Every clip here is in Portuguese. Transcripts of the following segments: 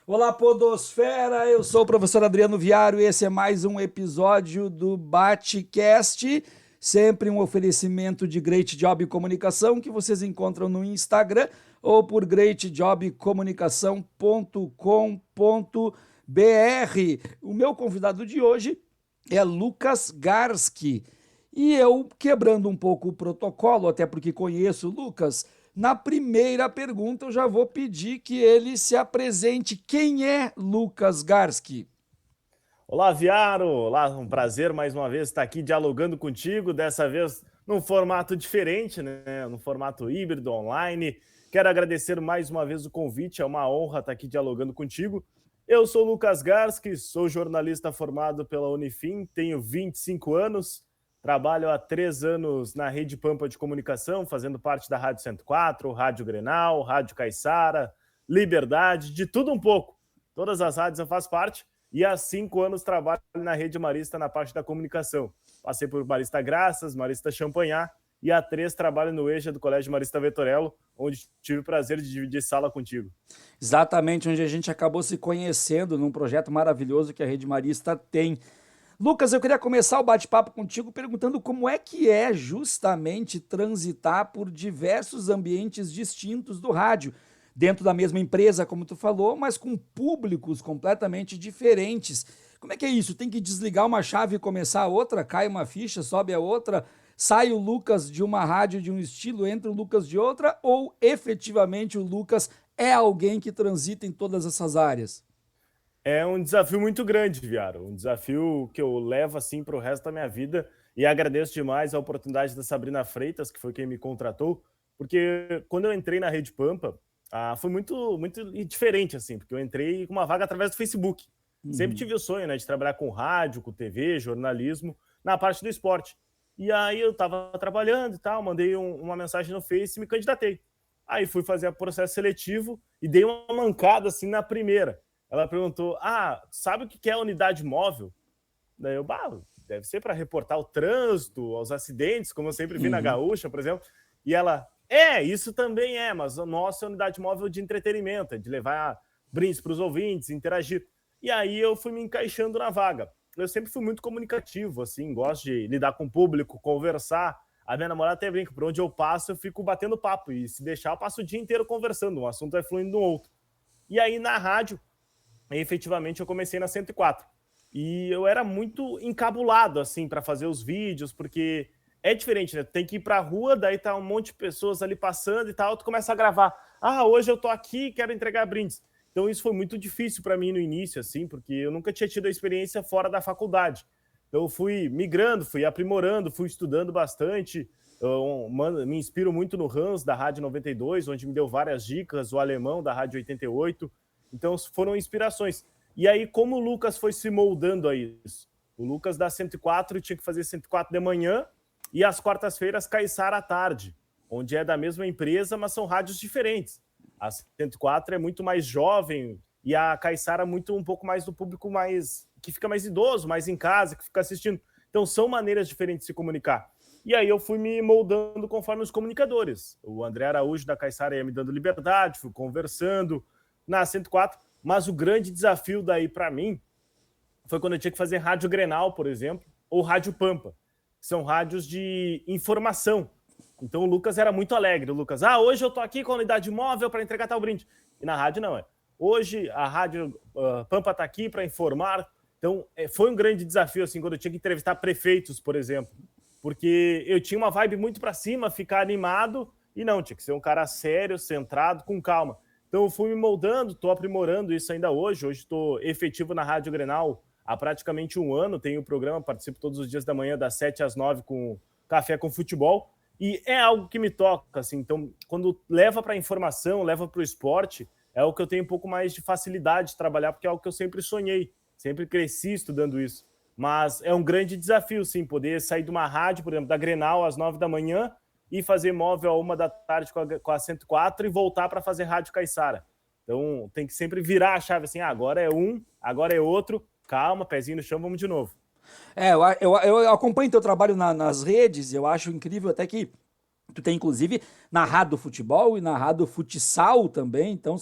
Olá, Podosfera! Eu sou o professor Adriano Viário e esse é mais um episódio do BateCast, sempre um oferecimento de Great Job Comunicação que vocês encontram no Instagram ou por greatjobcomunicação.com.br. O meu convidado de hoje é Lucas Garski. E eu, quebrando um pouco o protocolo, até porque conheço o Lucas, na primeira pergunta eu já vou pedir que ele se apresente. Quem é Lucas Garski? Olá, Viaro! Olá, um prazer mais uma vez estar aqui dialogando contigo, dessa vez num formato diferente, né? Num formato híbrido, online. Quero agradecer mais uma vez o convite, é uma honra estar aqui dialogando contigo. Eu sou o Lucas Garski, sou jornalista formado pela Unifim, tenho 25 anos, trabalho há 3 anos na Rede Pampa de Comunicação, fazendo parte da Rádio 104, Rádio Grenal, Rádio Caiçara, Liberdade, de tudo um pouco. Todas as rádios eu faço parte. E há 5 anos trabalho na Rede Marista na parte da comunicação. Passei por Marista Graças, Marista Champanhar e há 3 trabalho no EJA do Colégio Marista Vetorello, onde tive o prazer de dividir sala contigo. Exatamente onde a gente acabou se conhecendo num projeto maravilhoso que a Rede Marista tem. Lucas, eu queria começar o bate-papo contigo perguntando como é que é justamente transitar por diversos ambientes distintos do rádio, dentro da mesma empresa, como tu falou, mas com públicos completamente diferentes. Como é que é isso? Tem que desligar uma chave e começar a outra? Cai uma ficha, sobe a outra, sai o Lucas de uma rádio de um estilo, entra o Lucas de outra, ou efetivamente o Lucas é alguém que transita em todas essas áreas? É um desafio muito grande, Viaro. Um desafio que eu levo assim para o resto da minha vida. E agradeço demais a oportunidade da Sabrina Freitas, que foi quem me contratou, porque quando eu entrei na Rede Pampa, foi muito diferente, assim, porque eu entrei com uma vaga através do Facebook. Sempre Uhum. tive o sonho, né, de trabalhar com rádio, com TV, jornalismo, na parte do esporte. E aí eu estava trabalhando e tal, mandei uma mensagem no Face e me candidatei. Aí fui fazer o processo seletivo e dei uma mancada assim na primeira. Ela perguntou: sabe o que é a unidade móvel? Daí eu, deve ser para reportar o trânsito, os acidentes, como eu sempre vi na Uhum. Gaúcha, por exemplo. E ela, isso também é, mas a nossa é unidade móvel de entretenimento, é de levar brindes para os ouvintes, interagir. E aí eu fui me encaixando na vaga. Eu sempre fui muito comunicativo, assim, gosto de lidar com o público, conversar. A minha namorada até brinca, por onde eu passo, eu fico batendo papo. E se deixar, eu passo o dia inteiro conversando, um assunto vai fluindo no outro. E aí, na rádio, efetivamente eu comecei na 104. E eu era muito encabulado, assim, para fazer os vídeos, porque é diferente, né? Tu tem que ir pra rua, daí tá um monte de pessoas ali passando e tal, tu começa a gravar. Hoje eu tô aqui, quero entregar brindes. Então isso foi muito difícil para mim no início, assim, porque eu nunca tinha tido a experiência fora da faculdade. Então eu fui migrando, fui aprimorando, fui estudando bastante. Eu, me inspiro muito no Hans, da Rádio 92, onde me deu várias dicas, o alemão, da Rádio 88. Então foram inspirações. E aí, como o Lucas foi se moldando a isso? O Lucas da 104 tinha que fazer 104 de manhã e às quartas-feiras Caiçara à tarde, onde é da mesma empresa, mas são rádios diferentes. A 104 é muito mais jovem e a Caiçara muito um pouco mais do público mais que fica mais idoso, mais em casa, que fica assistindo. Então são maneiras diferentes de se comunicar. E aí eu fui me moldando conforme os comunicadores. O André Araújo da Caiçara ia me dando liberdade, fui conversando na 104, mas o grande desafio daí para mim foi quando eu tinha que fazer rádio Grenal, por exemplo, ou rádio Pampa, que são rádios de informação. Então o Lucas era muito alegre. O Lucas, hoje eu tô aqui com a unidade móvel para entregar tal brinde. E na rádio não, é. Hoje a rádio Pampa tá aqui para informar. Então foi um grande desafio, assim, quando eu tinha que entrevistar prefeitos, por exemplo, porque eu tinha uma vibe muito para cima, ficar animado, e não, tinha que ser um cara sério, centrado, com calma. Então eu fui me moldando, estou aprimorando isso ainda hoje. Hoje estou efetivo na Rádio Grenal há praticamente um ano. Tenho o programa, participo todos os dias da manhã, das 7 às 9, com Café com Futebol. E é algo que me toca, assim. Então, quando leva para a informação, leva para o esporte, é o que eu tenho um pouco mais de facilidade de trabalhar, porque é algo que eu sempre sonhei, sempre cresci estudando isso. Mas é um grande desafio, sim, poder sair de uma rádio, por exemplo, da Grenal às 9 da manhã e fazer móvel a 1 da tarde com a 104 e voltar para fazer rádio Caiçara. Então tem que sempre virar a chave assim, agora é um, agora é outro, calma, pezinho no chão, vamos de novo. Eu acompanho teu trabalho nas redes, eu acho incrível até que tu tem inclusive narrado futebol e narrado futsal também, então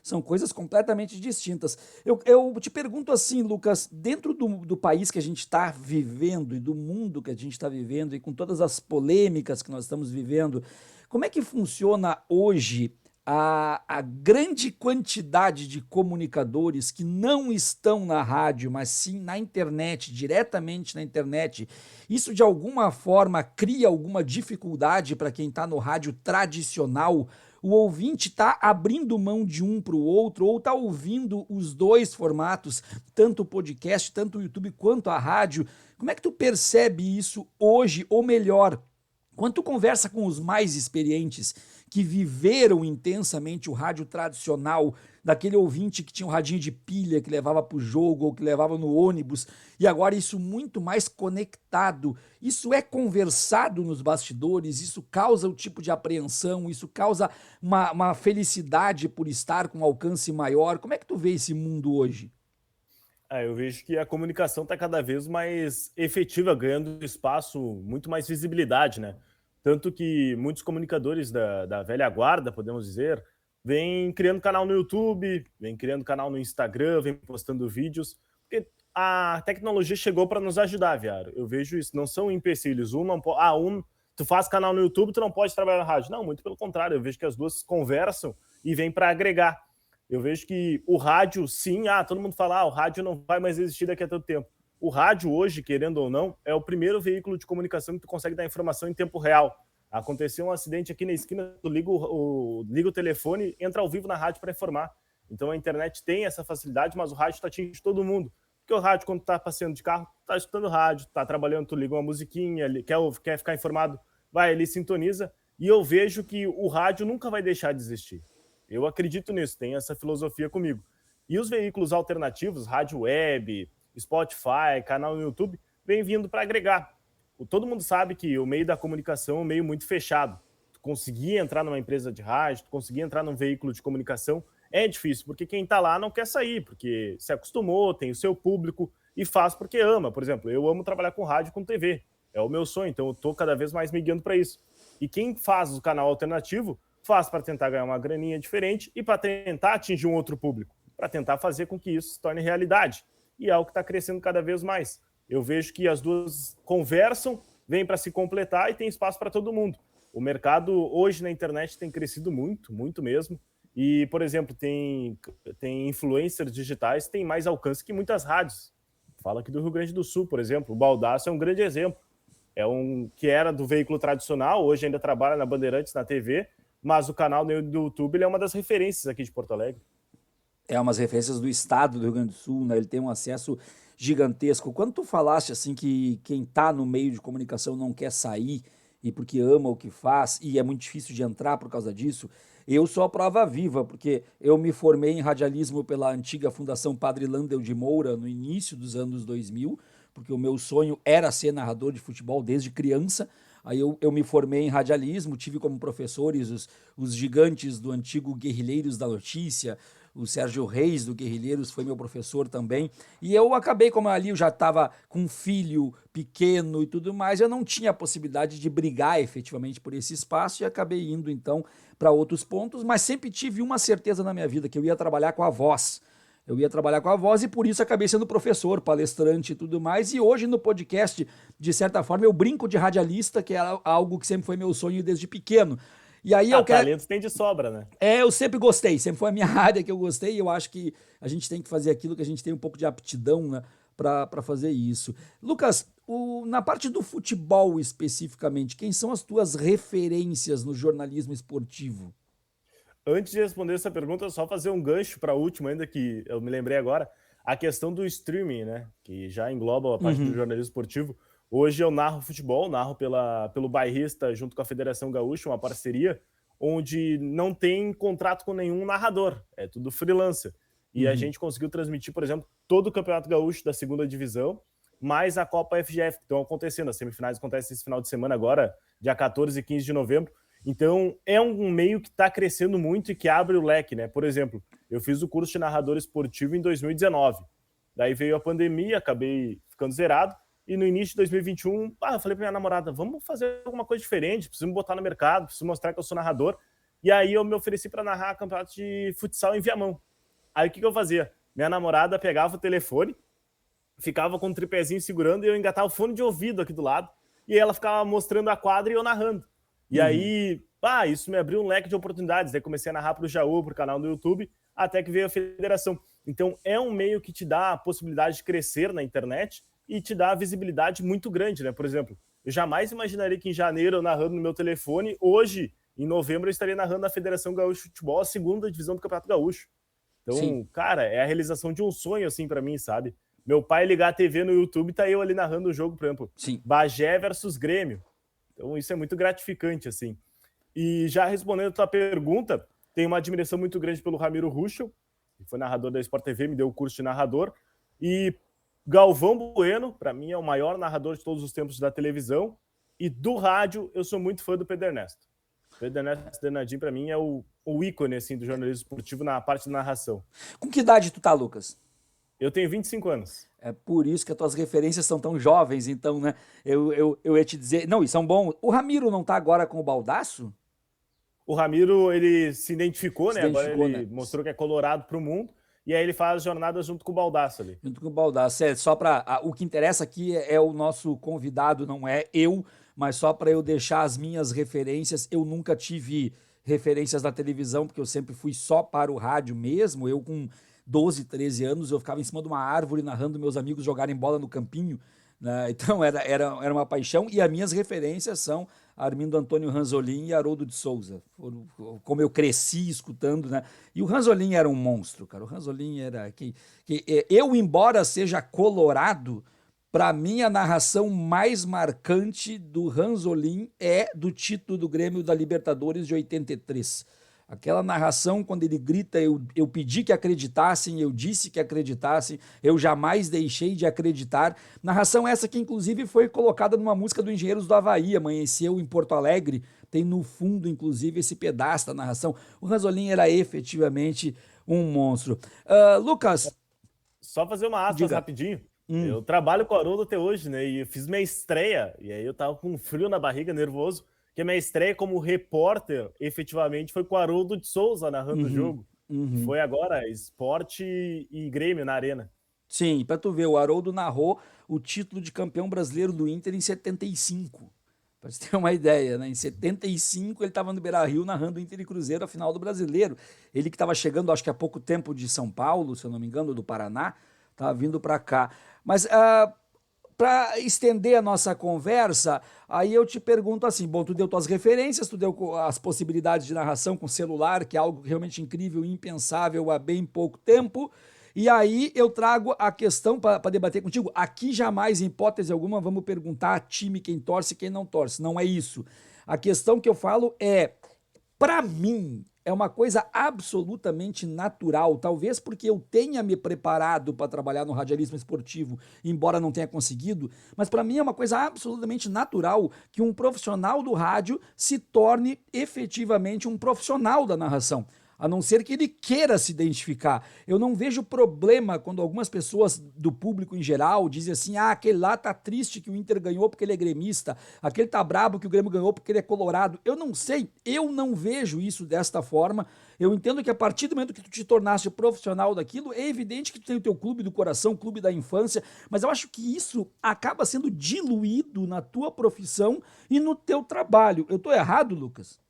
São coisas completamente distintas. Eu te pergunto assim, Lucas, dentro do país que a gente está vivendo e do mundo que a gente está vivendo e com todas as polêmicas que nós estamos vivendo, como é que funciona hoje a grande quantidade de comunicadores que não estão na rádio, mas sim na internet, diretamente na internet? Isso de alguma forma cria alguma dificuldade para quem está no rádio tradicional? O ouvinte está abrindo mão de um para o outro ou está ouvindo os dois formatos, tanto o podcast, tanto o YouTube quanto a rádio? Como é que tu percebe isso hoje, ou melhor, quando tu conversa com os mais experientes que viveram intensamente o rádio tradicional, daquele ouvinte que tinha um radinho de pilha que levava para o jogo ou que levava no ônibus, e agora isso muito mais conectado, isso é conversado nos bastidores, isso causa o tipo de apreensão, isso causa uma felicidade por estar com um alcance maior. Como é que tu vê esse mundo hoje? Eu vejo que a comunicação está cada vez mais efetiva, ganhando espaço, muito mais visibilidade, né? Tanto que muitos comunicadores da velha guarda, podemos dizer, vêm criando canal no YouTube, vêm criando canal no Instagram, vêm postando vídeos, porque a tecnologia chegou para nos ajudar, Viário. Eu vejo isso, não são empecilhos. Um não pode. Tu faz canal no YouTube, tu não pode trabalhar na rádio. Não, muito pelo contrário, eu vejo que as duas conversam e vêm para agregar. Eu vejo que o rádio, sim, todo mundo fala, o rádio não vai mais existir daqui a tanto tempo. O rádio hoje, querendo ou não, é o primeiro veículo de comunicação que tu consegue dar informação em tempo real. Aconteceu um acidente aqui na esquina, tu liga o telefone, entra ao vivo na rádio para informar. Então a internet tem essa facilidade, mas o rádio atinge todo mundo. Porque o rádio, quando tu tá passeando de carro, tá escutando rádio, tá trabalhando, tu liga uma musiquinha, quer ficar informado, vai ali, sintoniza. E eu vejo que o rádio nunca vai deixar de existir. Eu acredito nisso, tem essa filosofia comigo. E os veículos alternativos, rádio web, Spotify, canal no YouTube, vem vindo para agregar. Todo mundo sabe que o meio da comunicação é um meio muito fechado. Tu conseguir entrar numa empresa de rádio, tu conseguir entrar num veículo de comunicação é difícil, porque quem está lá não quer sair, porque se acostumou, tem o seu público e faz porque ama. Por exemplo, eu amo trabalhar com rádio e com TV. É o meu sonho, então eu estou cada vez mais me guiando para isso. E quem faz o canal alternativo faz para tentar ganhar uma graninha diferente e para tentar atingir um outro público, para tentar fazer com que isso se torne realidade. E é algo que está crescendo cada vez mais. Eu vejo que as duas conversam, vêm para se completar e tem espaço para todo mundo. O mercado hoje na internet tem crescido muito, muito mesmo. E, por exemplo, tem influencers digitais que têm mais alcance que muitas rádios. Fala aqui do Rio Grande do Sul, por exemplo. O Baldasso é um grande exemplo. É um que era do veículo tradicional, hoje ainda trabalha na Bandeirantes, na TV, mas o canal do YouTube ele é uma das referências aqui de Porto Alegre. É umas referências do estado do Rio Grande do Sul, né? Ele tem um acesso gigantesco. Quando tu falaste assim que quem está no meio de comunicação não quer sair e porque ama o que faz e é muito difícil de entrar por causa disso, eu sou a prova viva, porque eu me formei em radialismo pela antiga Fundação Padre Landel de Moura no início dos anos 2000, porque o meu sonho era ser narrador de futebol desde criança. Aí eu me formei em radialismo, tive como professores os gigantes do antigo Guerrilheiros da Notícia, o Sérgio Reis do Guerrilheiros foi meu professor também. E eu acabei, como ali eu já estava com um filho pequeno e tudo mais, eu não tinha a possibilidade de brigar efetivamente por esse espaço e acabei indo então para outros pontos, mas sempre tive uma certeza na minha vida, que eu ia trabalhar com a voz. Eu ia trabalhar com a voz e por isso acabei sendo professor, palestrante e tudo mais. E hoje no podcast, de certa forma, eu brinco de radialista, que é algo que sempre foi meu sonho desde pequeno. E aí eu quero. Talentos tem de sobra, né? Eu sempre gostei, sempre foi a minha área que eu gostei, e eu acho que a gente tem que fazer aquilo que a gente tem um pouco de aptidão, né, para fazer isso. Lucas, na parte do futebol especificamente, quem são as tuas referências no jornalismo esportivo? Antes de responder essa pergunta, só fazer um gancho para a última, ainda que eu me lembrei agora, a questão do streaming, né? Que já engloba a parte do jornalismo esportivo. Hoje eu narro futebol, narro pelo Bairrista junto com a Federação Gaúcha, uma parceria, onde não tem contrato com nenhum narrador, é tudo freelancer. E a gente conseguiu transmitir, por exemplo, todo o Campeonato Gaúcho da segunda divisão, mais a Copa FGF, que estão acontecendo. As semifinais acontecem esse final de semana agora, dia 14 e 15 de novembro. Então, é um meio que está crescendo muito e que abre o leque, né? Por exemplo, eu fiz o curso de narrador esportivo em 2019. Daí veio a pandemia, acabei ficando zerado. E no início de 2021, eu falei para minha namorada, vamos fazer alguma coisa diferente, preciso me botar no mercado, preciso mostrar que eu sou narrador. E aí eu me ofereci para narrar campeonato de futsal em Viamão. Aí o que eu fazia? Minha namorada pegava o telefone, ficava com o tripézinho segurando e eu engatava o fone de ouvido aqui do lado. E aí ela ficava mostrando a quadra e eu narrando. E aí, isso me abriu um leque de oportunidades. Aí comecei a narrar para o Jaú, para o canal do YouTube, até que veio a federação. Então é um meio que te dá a possibilidade de crescer na internet e te dá visibilidade muito grande, né? Por exemplo, eu jamais imaginaria que em janeiro eu narrando no meu telefone, hoje, em novembro, eu estaria narrando na Federação Gaúcha de Futebol, a segunda divisão do Campeonato Gaúcho. Então, Sim. cara, é a realização de um sonho, assim, para mim, sabe? Meu pai ligar a TV no YouTube, tá eu ali narrando o jogo, por exemplo, Sim. Bagé versus Grêmio. Então, isso é muito gratificante, assim. E já respondendo a tua pergunta, tenho uma admiração muito grande pelo Ramiro Ruschel, que foi narrador da Sport TV, me deu o curso de narrador. E Galvão Bueno, para mim, é o maior narrador de todos os tempos da televisão. E do rádio, eu sou muito fã do Pedro Ernesto. Pedro Ernesto Denadinho, para mim, é o ícone assim, do jornalismo esportivo na parte de narração. Com que idade tu tá, Lucas? Eu tenho 25 anos. É por isso que as tuas referências são tão jovens, então, né? Eu ia te dizer. Não, isso é um bom. O Ramiro não tá agora com o Baldaço? O Ramiro, ele se identificou, Se né? Agora identificou, ele né? mostrou que é colorado pro mundo. E aí ele faz jornada junto com o Baldasso ali. Junto com o Baldasso. É, só para. O que interessa aqui é o nosso convidado, não é eu, mas só para eu deixar as minhas referências. Eu nunca tive referências da televisão, porque eu sempre fui só para o rádio mesmo. Eu, com 12, 13 anos, eu ficava em cima de uma árvore narrando meus amigos jogarem bola no campinho, né? Então era uma paixão. E as minhas referências são Armindo Antônio Ranzolin e Haroldo de Souza. Como eu cresci escutando, né? E o Ranzolin era um monstro, cara. O Ranzolin era eu, embora seja colorado, para mim a narração mais marcante do Ranzolin é do título do Grêmio da Libertadores de 83. Aquela narração, quando ele grita, eu pedi que acreditassem, eu disse que acreditassem, eu jamais deixei de acreditar. Narração essa que, inclusive, foi colocada numa música do Engenheiros do Havaí, Amanheceu em Porto Alegre. Tem no fundo, inclusive, esse pedaço da narração. O Ranzolin era efetivamente um monstro. Lucas, Só fazer uma aspas diga. rapidinho. Eu trabalho com o Haroldo até hoje, né? E eu fiz minha estreia, e aí eu tava com frio na barriga, nervoso, porque minha estreia como repórter, efetivamente, foi com o Haroldo de Souza narrando o jogo. Que foi agora Sport e Grêmio na Arena. Sim, para tu ver, o Haroldo narrou o título de campeão brasileiro do Inter em 75. Para você ter uma ideia, né? Em 75 ele estava no Beira-Rio narrando Inter e Cruzeiro a final do Brasileiro. Ele que estava chegando, acho que há pouco tempo de São Paulo, se eu não me engano, do Paraná, estava vindo para cá. Mas para estender a nossa conversa, aí eu te pergunto assim, bom, tu deu tuas referências, tu deu as possibilidades de narração com celular, que é algo realmente incrível e impensável há bem pouco tempo. E aí eu trago a questão para debater contigo. Aqui jamais, em hipótese alguma, vamos perguntar a time quem torce e quem não torce. Não é isso. A questão que eu falo é, para mim, é uma coisa absolutamente natural, talvez porque eu tenha me preparado para trabalhar no radialismo esportivo, embora não tenha conseguido, mas para mim é uma coisa absolutamente natural que um profissional do rádio se torne efetivamente um profissional da narração. A não ser que ele queira se identificar. Eu não vejo problema quando algumas pessoas do público em geral dizem assim: aquele lá tá triste que o Inter ganhou porque ele é gremista, aquele tá brabo que o Grêmio ganhou porque ele é colorado. Eu não sei, eu não vejo isso desta forma. Eu entendo que a partir do momento que tu te tornaste profissional daquilo, é evidente que tu tem o teu clube do coração, o clube da infância, mas eu acho que isso acaba sendo diluído na tua profissão e no teu trabalho. Eu tô errado, Lucas?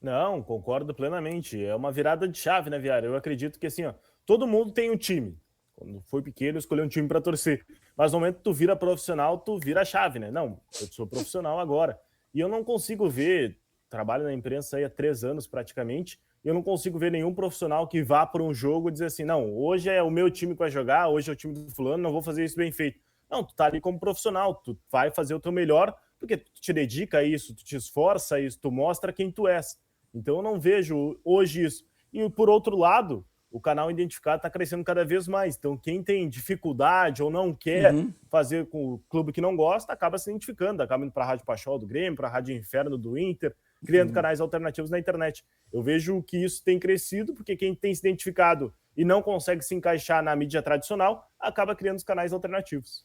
Não, concordo plenamente. É uma virada de chave, né, Viário? Eu acredito que assim, ó, todo mundo tem um time. Quando foi pequeno, escolheu um time para torcer. Mas no momento que tu vira profissional, tu vira a chave, né? Não, eu sou profissional agora. E eu não consigo ver, trabalho na imprensa aí há 3 anos praticamente, e eu não consigo ver nenhum profissional que vá para um jogo e dizer assim, não, hoje é o meu time que vai jogar, hoje é o time do fulano, não vou fazer isso bem feito. Não, tu tá ali como profissional, tu vai fazer o teu melhor, porque tu te dedica a isso, tu te esforça a isso, tu mostra quem tu és. Então eu não vejo hoje isso. E por outro lado, o canal identificado está crescendo cada vez mais. Então quem tem dificuldade ou não quer fazer com o clube que não gosta, acaba se identificando, acaba indo para a Rádio Pachol do Grêmio, para a Rádio Inferno do Inter, criando canais alternativos na internet. Eu vejo que isso tem crescido, porque quem tem se identificado e não consegue se encaixar na mídia tradicional, acaba criando os canais alternativos.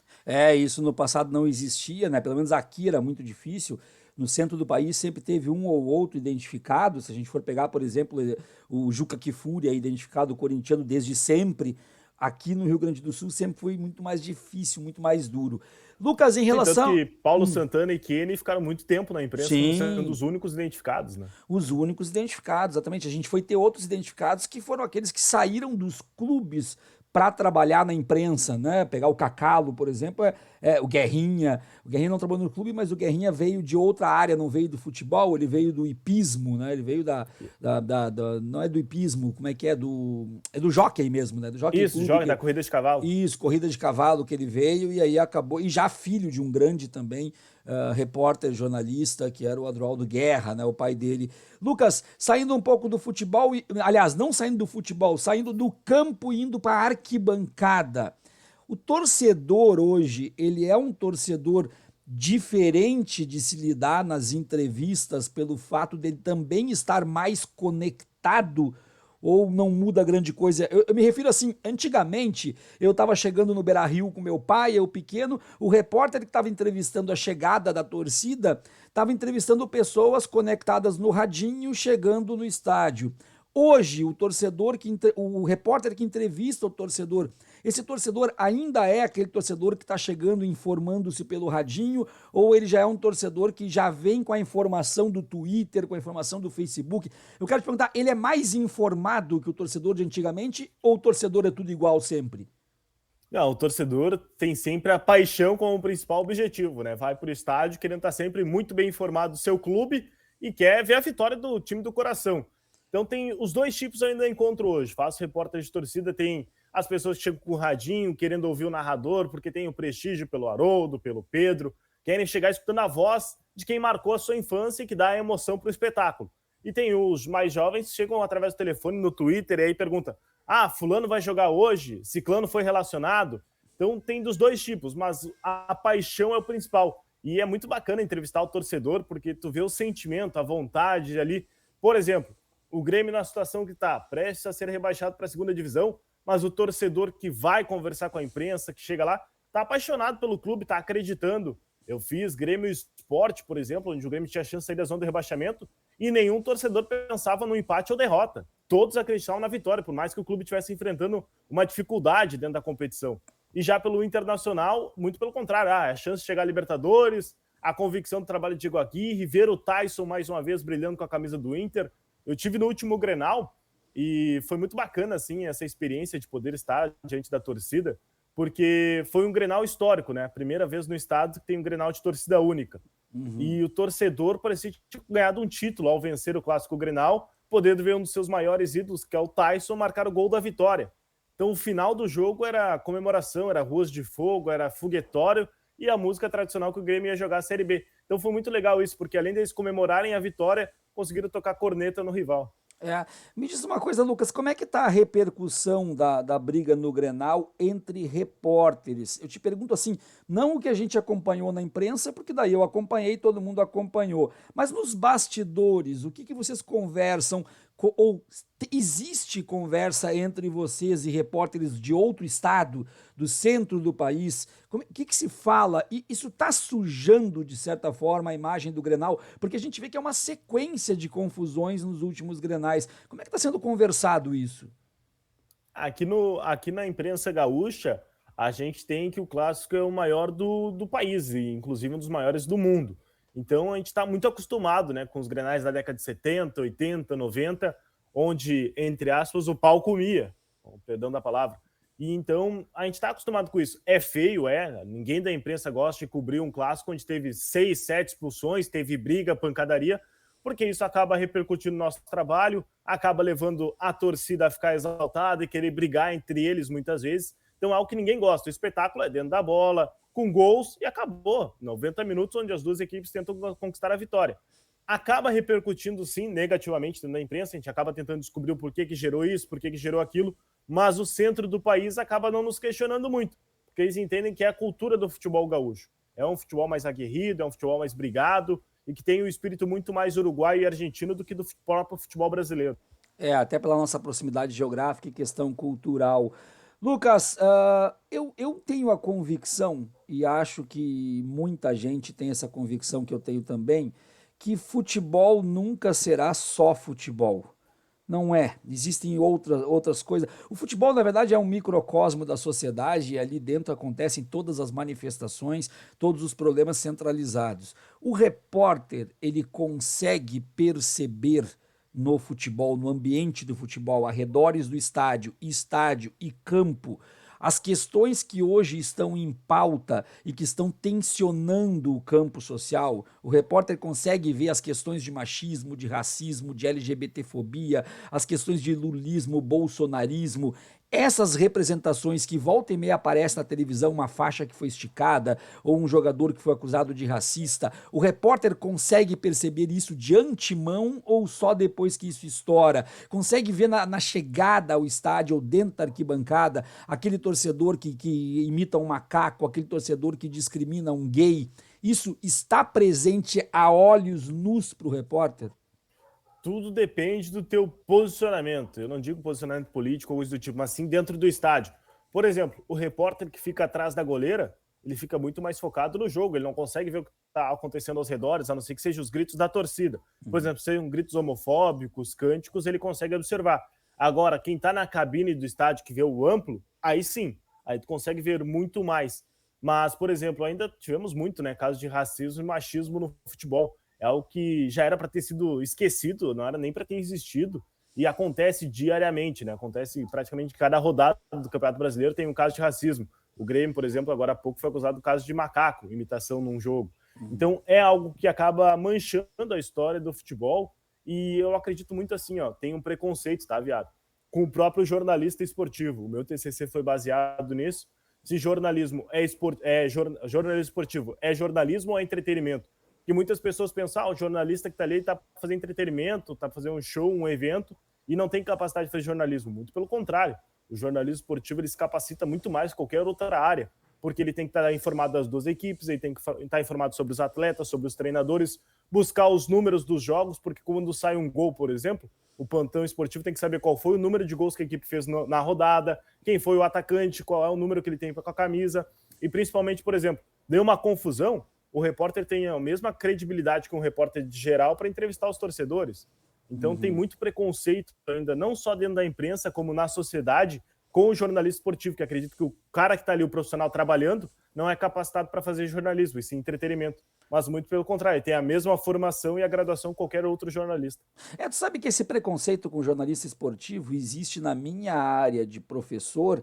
Isso no passado não existia, né? Pelo menos aqui era muito difícil. no centro do país sempre teve um ou outro identificado. Se a gente for pegar, por exemplo, o Juca Kfouri é identificado corintiano desde sempre. Aqui no Rio Grande do Sul sempre foi muito mais difícil, muito mais duro. Lucas, em Sim, tanto relação... que Paulo Santana e Kenny ficaram muito tempo na imprensa como sendo Sim, os únicos identificados, né? os únicos identificados, exatamente. A gente foi ter outros identificados que foram aqueles que saíram dos clubes para trabalhar na imprensa, né? Pegar o Cacalo, por exemplo, o Guerrinha. O Guerrinha não trabalhou no clube, mas o Guerrinha veio de outra área, não veio do futebol, ele veio do hipismo, né? Ele veio não é do hipismo, como é que é? É do jockey mesmo, né? Do jockey Isso, clube. joga da corrida de cavalo. Isso, corrida de cavalo que ele veio e aí acabou, e já filho de um grande também repórter, jornalista, que era o Adroaldo Guerra, né, o pai dele. Lucas, saindo um pouco do futebol, aliás, não saindo do futebol, saindo do campo e indo para a arquibancada. O torcedor hoje, ele é um torcedor diferente de se lidar nas entrevistas pelo fato dele também estar mais conectado ou não muda grande coisa? Eu me refiro assim, antigamente eu estava chegando no Beira-Rio com meu pai, eu pequeno, o repórter que estava entrevistando a chegada da torcida estava entrevistando pessoas conectadas no radinho chegando no estádio. Hoje, o repórter que entrevista o torcedor, esse torcedor ainda é aquele torcedor que está chegando informando-se pelo radinho, ou ele já é um torcedor que já vem com a informação do Twitter, com a informação do Facebook? Eu quero te perguntar, ele é mais informado que o torcedor de antigamente, ou o torcedor é tudo igual sempre? Não, o torcedor tem sempre a paixão como principal objetivo, né? Vai para o estádio querendo estar sempre muito bem informado do seu clube e quer ver a vitória do time do coração. Então tem os dois tipos eu ainda encontro hoje. Faço repórter de torcida, tem as pessoas que chegam com o radinho, querendo ouvir o narrador, porque tem o prestígio pelo Haroldo, pelo Pedro, querem chegar escutando a voz de quem marcou a sua infância e que dá a emoção para o espetáculo. E tem os mais jovens que chegam através do telefone, no Twitter, e aí perguntam: ah, fulano vai jogar hoje? Ciclano foi relacionado? Então tem dos dois tipos, mas a paixão é o principal. E é muito bacana entrevistar o torcedor, porque tu vê o sentimento, a vontade ali. Por exemplo, o Grêmio na situação que está, prestes a ser rebaixado para a segunda divisão, mas o torcedor que vai conversar com a imprensa, que chega lá, está apaixonado pelo clube, está acreditando. Eu fiz Grêmio Esporte, por exemplo, onde o Grêmio tinha chance de sair da zona do rebaixamento, e nenhum torcedor pensava no empate ou derrota. Todos acreditavam na vitória, por mais que o clube estivesse enfrentando uma dificuldade dentro da competição. E já pelo Internacional, muito pelo contrário, é a chance de chegar a Libertadores, a convicção do trabalho de Diego Aguirre, ver o Tyson mais uma vez brilhando com a camisa do Inter. Eu tive no último Grenal e foi muito bacana assim essa experiência de poder estar diante da torcida, porque foi um Grenal histórico, né? Primeira vez no estado que tem um Grenal de torcida única. Uhum. E o torcedor parecia ter ganhado um título ao vencer o Clássico Grenal, podendo ver um dos seus maiores ídolos, que é o Tyson, marcar o gol da vitória. Então o final do jogo era comemoração, era ruas de fogo, era foguetório e a música tradicional que o Grêmio ia jogar a Série B. Então foi muito legal isso, porque além deles comemorarem a vitória, conseguiram tocar corneta no rival. Me diz uma coisa, Lucas, como é que está a repercussão da briga no Grenal entre repórteres? Eu te pergunto assim, não o que a gente acompanhou na imprensa, porque daí eu acompanhei, todo mundo acompanhou, mas nos bastidores, o que vocês conversam, ou existe conversa entre vocês e repórteres de outro estado, do centro do país? O que se fala? E isso está sujando, de certa forma, a imagem do Grenal? Porque a gente vê que é uma sequência de confusões nos últimos Grenais. Como é que está sendo conversado isso? Aqui na imprensa gaúcha, a gente tem que o clássico é o maior do país, e inclusive um dos maiores do mundo. Então a gente está muito acostumado, né, com os Grenais da década de 70, 80, 90, onde, entre aspas, o pau comia, perdão da palavra. E então a gente está acostumado com isso. É feio, ninguém da imprensa gosta de cobrir um clássico onde teve 6, 7 expulsões, teve briga, pancadaria, porque isso acaba repercutindo no nosso trabalho, acaba levando a torcida a ficar exaltada e querer brigar entre eles muitas vezes. Então é algo que ninguém gosta. O espetáculo é dentro da bola, com gols, e acabou. 90 minutos onde as duas equipes tentam conquistar a vitória. Acaba repercutindo, sim, negativamente dentro da imprensa, a gente acaba tentando descobrir o porquê que gerou isso, porquê que gerou aquilo, mas o centro do país acaba não nos questionando muito, porque eles entendem que é a cultura do futebol gaúcho. É um futebol mais aguerrido, é um futebol mais brigado, e que tem um espírito muito mais uruguaio e argentino do que do próprio futebol brasileiro. Até pela nossa proximidade geográfica e questão cultural. Lucas, eu tenho a convicção, e acho que muita gente tem essa convicção que eu tenho também, que futebol nunca será só futebol. Não é. Existem outras coisas. O futebol, na verdade, é um microcosmo da sociedade e ali dentro acontecem todas as manifestações, todos os problemas centralizados. O repórter, ele consegue perceber no futebol, no ambiente do futebol, arredores do estádio e campo, as questões que hoje estão em pauta e que estão tensionando o campo social. O repórter consegue ver as questões de machismo, de racismo, de LGBTfobia, as questões de lulismo, bolsonarismo. Essas representações que volta e meia aparece na televisão, uma faixa que foi esticada ou um jogador que foi acusado de racista, o repórter consegue perceber isso de antemão ou só depois que isso estoura? Consegue ver na chegada ao estádio ou dentro da arquibancada aquele torcedor que imita um macaco, aquele torcedor que discrimina um gay? Isso está presente a olhos nus para o repórter? Tudo depende do teu posicionamento. Eu não digo posicionamento político ou coisa do tipo, mas sim dentro do estádio. Por exemplo, o repórter que fica atrás da goleira, ele fica muito mais focado no jogo, ele não consegue ver o que está acontecendo aos redores, a não ser que sejam os gritos da torcida. Por exemplo, se sejam gritos homofóbicos, cânticos, ele consegue observar. Agora, quem está na cabine do estádio que vê o amplo, aí sim, aí tu consegue ver muito mais. Mas, por exemplo, ainda tivemos muito, né, casos de racismo e machismo no futebol. É algo que já era para ter sido esquecido, não era nem para ter existido, e acontece diariamente, né? Acontece praticamente cada rodada do Campeonato Brasileiro tem um caso de racismo. O Grêmio, por exemplo, agora há pouco foi acusado do caso de macaco, imitação num jogo. Então é algo que acaba manchando a história do futebol, e eu acredito muito assim, ó, tem um preconceito, tá, viado? Com o próprio jornalista esportivo. O meu TCC foi baseado nisso. Se jornalismo jornalismo esportivo é jornalismo ou é entretenimento? Que muitas pessoas pensam, o jornalista que está ali está fazendo entretenimento, está fazendo um show, um evento, e não tem capacidade de fazer jornalismo. Muito pelo contrário. O jornalismo esportivo ele se capacita muito mais que qualquer outra área, porque ele tem que estar informado das duas equipes, ele tem que estar informado sobre os atletas, sobre os treinadores, buscar os números dos jogos, porque quando sai um gol, por exemplo, o plantão esportivo tem que saber qual foi o número de gols que a equipe fez na rodada, quem foi o atacante, qual é o número que ele tem com a camisa, e principalmente, por exemplo, deu uma confusão, o repórter tem a mesma credibilidade que um repórter de geral para entrevistar os torcedores. Então tem muito preconceito ainda, não só dentro da imprensa, como na sociedade, com o jornalista esportivo, que acredita que o cara que está ali, o profissional trabalhando, não é capacitado para fazer jornalismo, e sim entretenimento. Mas muito pelo contrário, tem a mesma formação e a graduação que qualquer outro jornalista. Tu sabe que esse preconceito com jornalista esportivo existe na minha área de professor,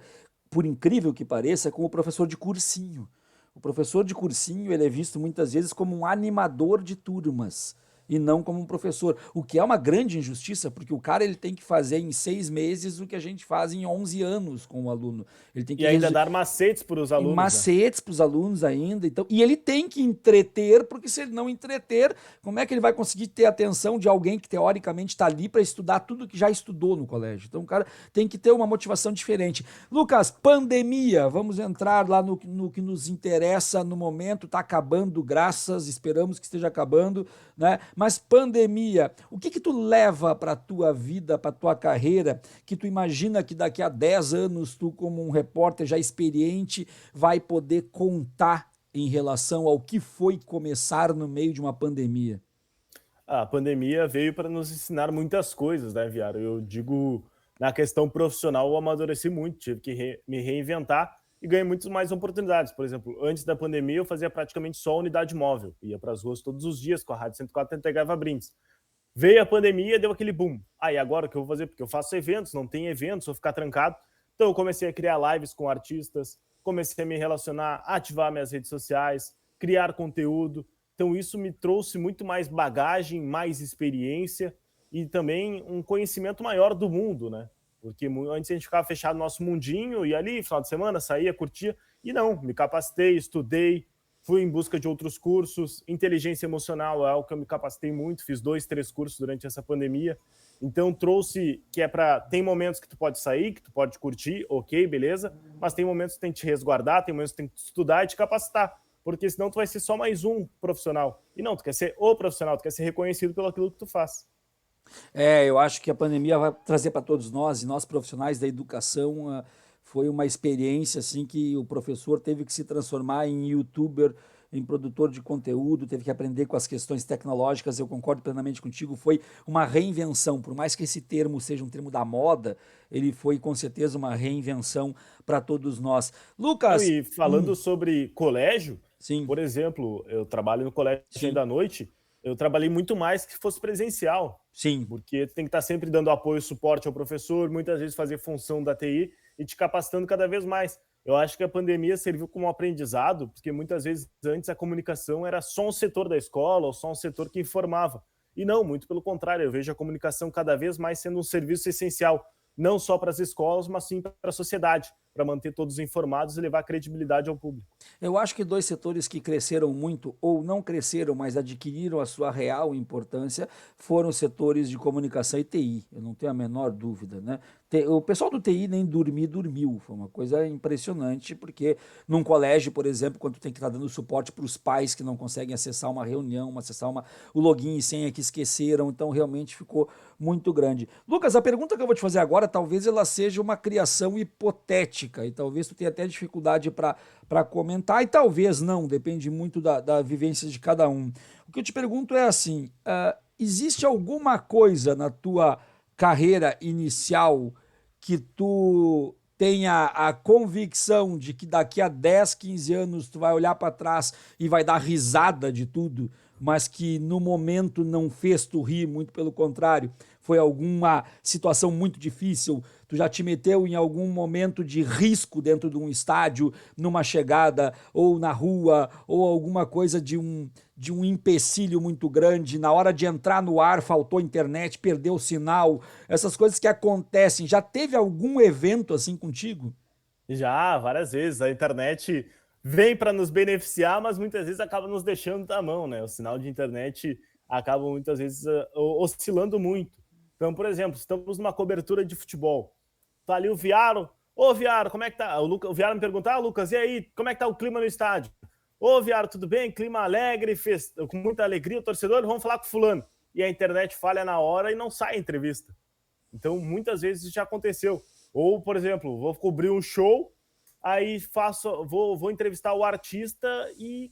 por incrível que pareça, com o professor de cursinho. O professor de cursinho, ele é visto muitas vezes como um animador de turmas e não como um professor, o que é uma grande injustiça, porque o cara ele tem que fazer em 6 meses o que a gente faz em 11 anos com o aluno. Ele tem E que ainda dar macetes para os alunos. macetes para os alunos ainda. Então, e ele tem que entreter, porque se ele não entreter, como é que ele vai conseguir ter a atenção de alguém que teoricamente está ali para estudar tudo que já estudou no colégio? Então, o cara tem que ter uma motivação diferente. Lucas, pandemia, vamos entrar lá no que nos interessa no momento, está acabando, esperamos que esteja acabando, né? Mas pandemia, o que tu leva para a tua vida, para a tua carreira, que tu imagina que daqui a 10 anos tu, como um repórter já experiente, vai poder contar em relação ao que foi começar no meio de uma pandemia? A pandemia veio para nos ensinar muitas coisas, né, Viário? Eu digo, na questão profissional, eu amadureci muito, tive que me reinventar e ganhei muitas mais oportunidades. Por exemplo, antes da pandemia, eu fazia praticamente só unidade móvel, ia para as ruas todos os dias com a Rádio 104 entregava brindes. Veio a pandemia, deu aquele boom. Aí agora o que eu vou fazer? Porque eu faço eventos, não tem eventos, vou ficar trancado. Então eu comecei a criar lives com artistas, comecei a me relacionar, ativar minhas redes sociais, criar conteúdo. Então isso me trouxe muito mais bagagem, mais experiência e também um conhecimento maior do mundo, né? Porque antes a gente ficava fechado no nosso mundinho e ali, final de semana, saía, curtia. E não, me capacitei, estudei, fui em busca de outros cursos. Inteligência emocional é algo que eu me capacitei muito, fiz 2, 3 cursos durante essa pandemia. Então trouxe que tem momentos que tu pode sair, que tu pode curtir, ok, beleza, mas tem momentos que tu tem que te resguardar, tem momentos que tu tem que estudar e te capacitar, porque senão tu vai ser só mais um profissional. E não, tu quer ser o profissional, tu quer ser reconhecido pelo aquilo que tu faz. Eu acho que a pandemia vai trazer para todos nós, e nós profissionais da educação, foi uma experiência assim que o professor teve que se transformar em youtuber, em produtor de conteúdo, teve que aprender com as questões tecnológicas. Eu concordo plenamente contigo, foi uma reinvenção. Por mais que esse termo seja um termo da moda, ele foi com certeza uma reinvenção para todos nós. Não, Lucas, e falando sobre colégio, sim, por exemplo, eu trabalho no colégio sim, ainda à noite, eu trabalhei muito mais que fosse presencial, sim. porque tu tem que estar sempre dando apoio e suporte ao professor, muitas vezes fazer função da TI e te capacitando cada vez mais. Eu acho que a pandemia serviu como um aprendizado, porque muitas vezes antes a comunicação era só um setor da escola ou só um setor que informava. E não, muito pelo contrário, eu vejo a comunicação cada vez mais sendo um serviço essencial, não só para as escolas, mas sim para a sociedade, para manter todos informados e levar credibilidade ao público. Eu acho que dois setores que cresceram muito, ou não cresceram, mas adquiriram a sua real importância, foram os setores de comunicação e TI. Eu não tenho a menor dúvida, né? O pessoal do TI nem dormir dormiu. Foi uma coisa impressionante, porque num colégio, por exemplo, quando tu tem que estar dando suporte para os pais que não conseguem acessar uma reunião, acessar o login e senha que esqueceram, então realmente ficou muito grande. Lucas, a pergunta que eu vou te fazer agora, talvez ela seja uma criação hipotética, e talvez tu tenha até dificuldade para comentar, e talvez não, depende muito da vivência de cada um. O que eu te pergunto é assim: existe alguma coisa na tua carreira inicial que tu tenha a convicção de que daqui a 10, 15 anos tu vai olhar para trás e vai dar risada de tudo, mas que no momento não fez tu rir, muito pelo contrário, foi alguma situação muito difícil, tu já te meteu em algum momento de risco dentro de um estádio, numa chegada, ou na rua, ou alguma coisa de um empecilho muito grande, na hora de entrar no ar faltou internet, perdeu o sinal, essas coisas que acontecem. Já teve algum evento assim contigo? Já, várias vezes. A internet vem para nos beneficiar, mas muitas vezes acaba nos deixando da mão, né? O sinal de internet acaba muitas vezes oscilando muito. Então, por exemplo, estamos numa cobertura de futebol. Tá ali o Viaro. Ô, Viaro, como é que tá? O Viaro me pergunta, Lucas, e aí, como é que tá o clima no estádio? Ô, Viaro, tudo bem? Clima alegre, com muita alegria, o torcedor, vamos falar com fulano. E a internet falha na hora e não sai a entrevista. Então, muitas vezes isso já aconteceu. Ou, por exemplo, vou cobrir um show, aí vou entrevistar o artista e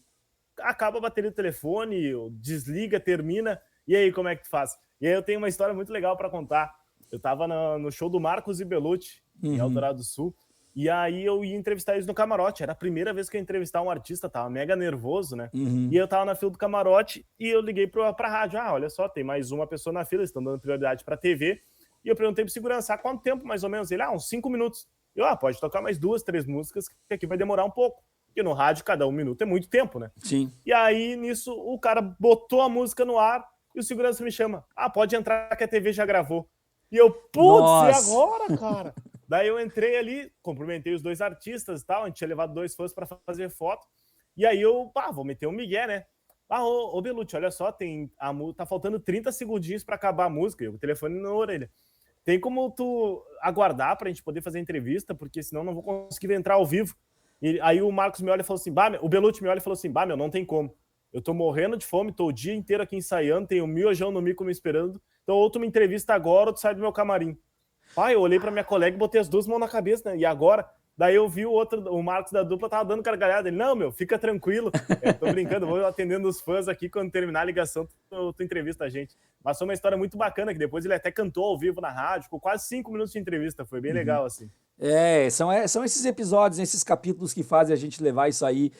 acaba a bateria do telefone, desliga, termina, e aí como é que tu faz? E aí eu tenho uma história muito legal para contar. Eu estava no show do Marcos e Belucci, em Eldorado do Sul, e aí eu ia entrevistar eles no camarote. Era a primeira vez que eu ia entrevistar um artista, tava mega nervoso, né? E eu tava na fila do camarote e eu liguei pra rádio. Olha só, tem mais uma pessoa na fila, eles estão dando prioridade pra TV. E eu perguntei pro segurança, quanto tempo mais ou menos? Ele, uns 5 minutos. Eu, pode tocar mais 2, 3 músicas, que aqui vai demorar um pouco. Porque no rádio, cada 1 minuto é muito tempo, né? Sim. E aí, nisso, o cara botou a música no ar e o segurança me chama. Pode entrar que a TV já gravou. E eu, putz, e agora, cara? Daí eu entrei ali, cumprimentei os dois artistas e tal, a gente tinha levado 2 fãs para fazer foto. E aí eu, vou meter um migué, né? Ô Belucci, olha só, tá faltando 30 segundinhos para acabar a música, e o telefone na orelha. Tem como tu aguardar pra gente poder fazer a entrevista, porque senão não vou conseguir entrar ao vivo. E aí o Marcos me olha e falou assim, o Belucci me olha e falou assim, meu, não tem como. Eu tô morrendo de fome, tô o dia inteiro aqui ensaiando, tenho 1000 no mico me esperando, então ou tu me entrevista agora ou tu sai do meu camarim. Eu olhei pra minha colega e botei as 2 mãos na cabeça, né? E agora? Daí eu vi o Marcos da dupla tava dando gargalhada. Ele, não, meu, fica tranquilo. Tô brincando, vou atendendo os fãs aqui, quando terminar a ligação, tu entrevista a gente. Mas foi uma história muito bacana, que depois ele até cantou ao vivo na rádio, ficou quase 5 minutos de entrevista, foi bem legal, assim. São esses episódios, esses capítulos que fazem a gente levar isso aí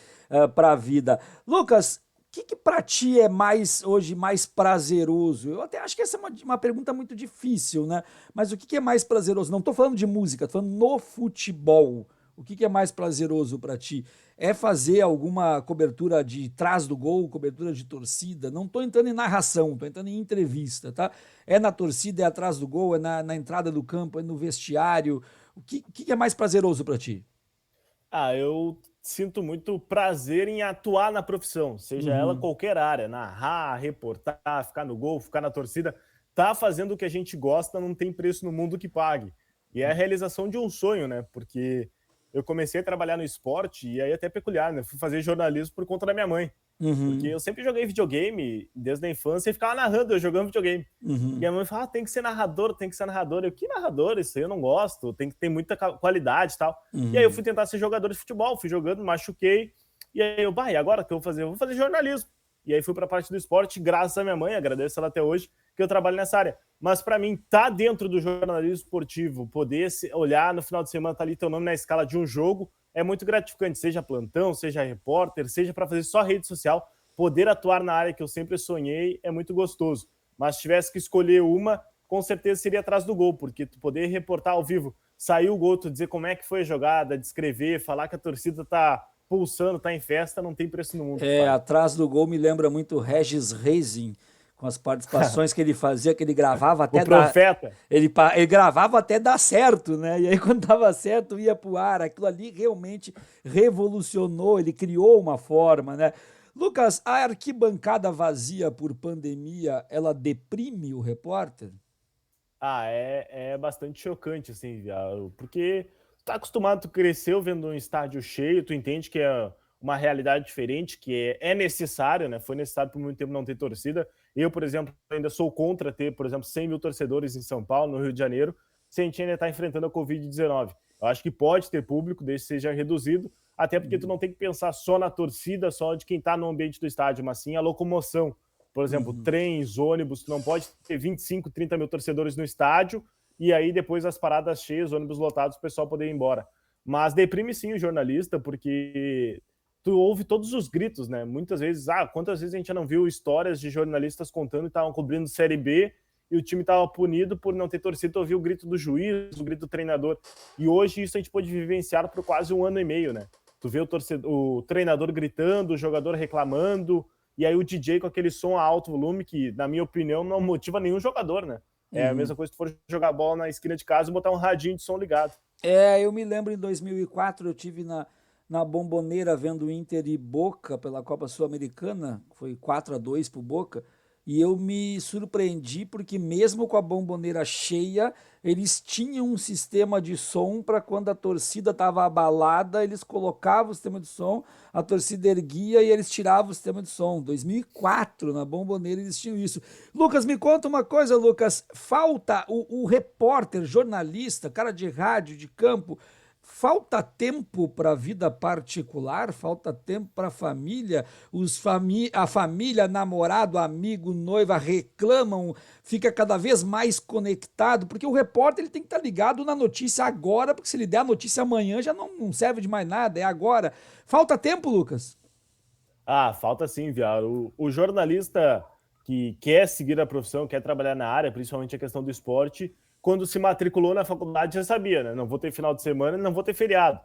para a vida. Lucas, o que para ti é hoje mais prazeroso? Eu até acho que essa é uma pergunta muito difícil, né? Mas o que é mais prazeroso? Não estou falando de música, estou falando no futebol. O que é mais prazeroso para ti? É fazer alguma cobertura de trás do gol, cobertura de torcida? Não estou entrando em narração, estou entrando em entrevista, tá? É na torcida, é atrás do gol, é na entrada do campo, é no vestiário. O que é mais prazeroso para ti? Eu sinto muito prazer em atuar na profissão, seja ela qualquer área, narrar, reportar, ficar no gol, ficar na torcida. Tá fazendo o que a gente gosta, não tem preço no mundo que pague. E é a realização de um sonho, né? Porque eu comecei a trabalhar no esporte, e aí até peculiar, né? Fui fazer jornalismo por conta da minha mãe. Porque eu sempre joguei videogame desde a infância e ficava narrando, eu jogando videogame. E minha mãe falava, tem que ser narrador, tem que ser narrador. Eu, que narrador? Isso aí eu não gosto, tem que ter muita qualidade e tal. E aí eu fui tentar ser jogador de futebol, fui jogando, machuquei. E aí eu, e agora o que eu vou fazer? Eu vou fazer jornalismo. E aí fui para a parte do esporte, graças à minha mãe, agradeço ela até hoje, que eu trabalho nessa área. Mas para mim, tá dentro do jornalismo esportivo, poder olhar no final de semana, tá ali teu nome na escala de um jogo, é muito gratificante, seja plantão, seja repórter, seja para fazer só rede social, poder atuar na área que eu sempre sonhei é muito gostoso. Mas se tivesse que escolher uma, com certeza seria atrás do gol, porque tu poder reportar ao vivo, sair o gol, tu dizer como é que foi a jogada, descrever, falar que a torcida tá pulsando, tá em festa, não tem preço no mundo. Atrás do gol me lembra muito o Regis Rezin, com as participações que ele fazia, que ele gravava O até profeta. ele gravava até dar certo, né? E aí quando dava certo ia pro ar. Aquilo ali realmente revolucionou, ele criou uma forma, né? Lucas, a arquibancada vazia por pandemia, ela deprime o repórter? É bastante chocante, assim, porque tu tá acostumado, tu cresceu vendo um estádio cheio, tu entende que é uma realidade diferente, que é necessário, né? Foi necessário por muito tempo não ter torcida. Eu, por exemplo, ainda sou contra ter, por exemplo, 100 mil torcedores em São Paulo, no Rio de Janeiro, se a gente ainda está enfrentando a Covid-19. Eu acho que pode ter público, desde que seja reduzido, até porque tu não tem que pensar só na torcida, só de quem está no ambiente do estádio, mas sim a locomoção. Por exemplo, trens, ônibus, tu não pode ter 25, 30 mil torcedores no estádio e aí depois as paradas cheias, ônibus lotados, o pessoal poder ir embora. Mas deprime sim o jornalista, porque tu ouve todos os gritos, né? Muitas vezes, quantas vezes a gente não viu histórias de jornalistas contando que estavam cobrindo Série B e o time estava punido por não ter torcido, tu ouviu o grito do juiz, o grito do treinador. E hoje isso a gente pôde vivenciar por quase 1 ano e meio, né? Tu vê o treinador gritando, o jogador reclamando, e aí o DJ com aquele som a alto volume, que, na minha opinião, não motiva nenhum jogador, né? É a mesma coisa que tu for jogar bola na esquina de casa e botar um radinho de som ligado. Eu me lembro em 2004, eu tive na Bombonera vendo Inter e Boca pela Copa Sul-Americana, foi 4-2 pro Boca, e eu me surpreendi porque mesmo com a Bombonera cheia, eles tinham um sistema de som para quando a torcida estava abalada, eles colocavam o sistema de som, a torcida erguia e eles tiravam o sistema de som. 2004, na Bombonera, eles tinham isso. Lucas, me conta uma coisa, Lucas. Falta o repórter, jornalista, cara de rádio, de campo, falta tempo para a vida particular, falta tempo para a família, a família, namorado, amigo, noiva reclamam, fica cada vez mais conectado, porque o repórter ele tem que estar ligado na notícia agora, porque se ele der a notícia amanhã já não serve de mais nada, é agora. Falta tempo, Lucas? Falta sim, Viado. O jornalista que quer seguir a profissão, quer trabalhar na área, principalmente a questão do esporte, quando se matriculou na faculdade já sabia, né? Não vou ter final de semana, não vou ter feriado.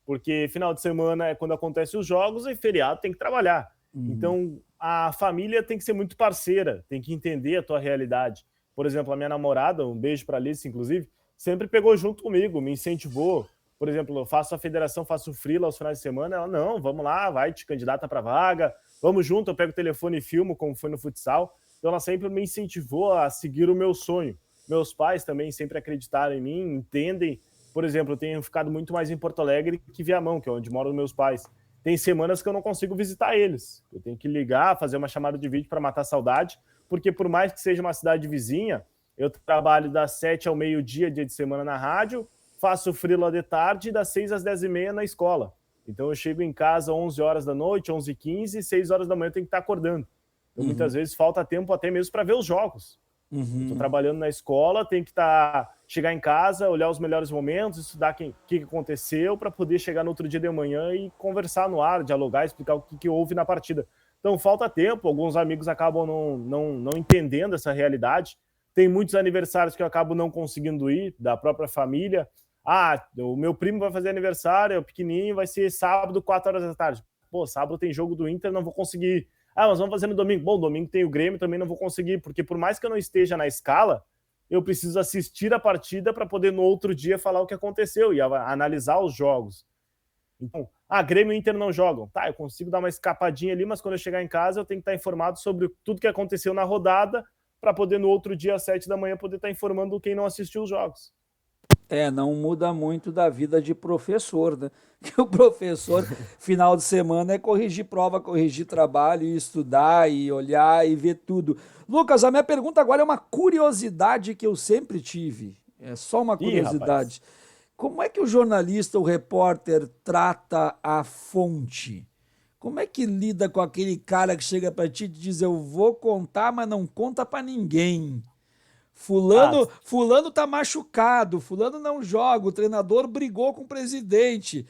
Porque final de semana é quando acontecem os jogos e feriado tem que trabalhar. Então, a família tem que ser muito parceira, tem que entender a tua realidade. Por exemplo, a minha namorada, um beijo para a Alice, inclusive, sempre pegou junto comigo, me incentivou. Por exemplo, eu faço a federação, faço freela aos finais de semana. Ela, não, vamos lá, vai, te candidata para vaga, vamos junto, eu pego o telefone e filmo, como foi no futsal. Então, ela sempre me incentivou a seguir o meu sonho. Meus pais também sempre acreditaram em mim, entendem. Por exemplo, eu tenho ficado muito mais em Porto Alegre que Viamão, que é onde moram meus pais. Tem semanas que eu não consigo visitar eles. Eu tenho que ligar, fazer uma chamada de vídeo para matar a saudade, porque por mais que seja uma cidade vizinha, eu trabalho das 7 ao meio-dia, dia de semana na rádio, faço freela de tarde e das 6 às 10h30 na escola. Então eu chego em casa 11 horas da noite, 11h15, e 6 horas da manhã eu tenho que estar acordando. Então muitas vezes falta tempo até mesmo para ver os jogos. Estou trabalhando na escola, tenho que chegar em casa, olhar os melhores momentos, estudar o que aconteceu para poder chegar no outro dia de manhã e conversar no ar, dialogar, explicar o que houve na partida. Então falta tempo, alguns amigos acabam não entendendo essa realidade. Tem muitos aniversários que eu acabo não conseguindo ir, da própria família. O meu primo vai fazer aniversário, é o pequenininho, vai ser sábado, 4 horas da tarde. Pô, sábado tem jogo do Inter, não vou conseguir ir. Mas vamos fazer no domingo. Bom, domingo tem o Grêmio, também não vou conseguir, porque por mais que eu não esteja na escala, eu preciso assistir a partida para poder no outro dia falar o que aconteceu e analisar os jogos. Então, Grêmio e Inter não jogam. Eu consigo dar uma escapadinha ali, mas quando eu chegar em casa eu tenho que estar informado sobre tudo que aconteceu na rodada para poder no outro dia às 7 da manhã poder estar informando quem não assistiu os jogos. Não muda muito da vida de professor, né? Que o professor, final de semana, é corrigir prova, corrigir trabalho, e estudar, e olhar, e ver tudo. Lucas, a minha pergunta agora é uma curiosidade que eu sempre tive. É só uma Ih, rapaz. curiosidade. Como é que o jornalista, o repórter, trata a fonte? Como é que lida com aquele cara que chega para ti e diz: eu vou contar, mas não conta para ninguém? Ah, Fulano tá machucado, fulano não joga, o treinador brigou com o presidente.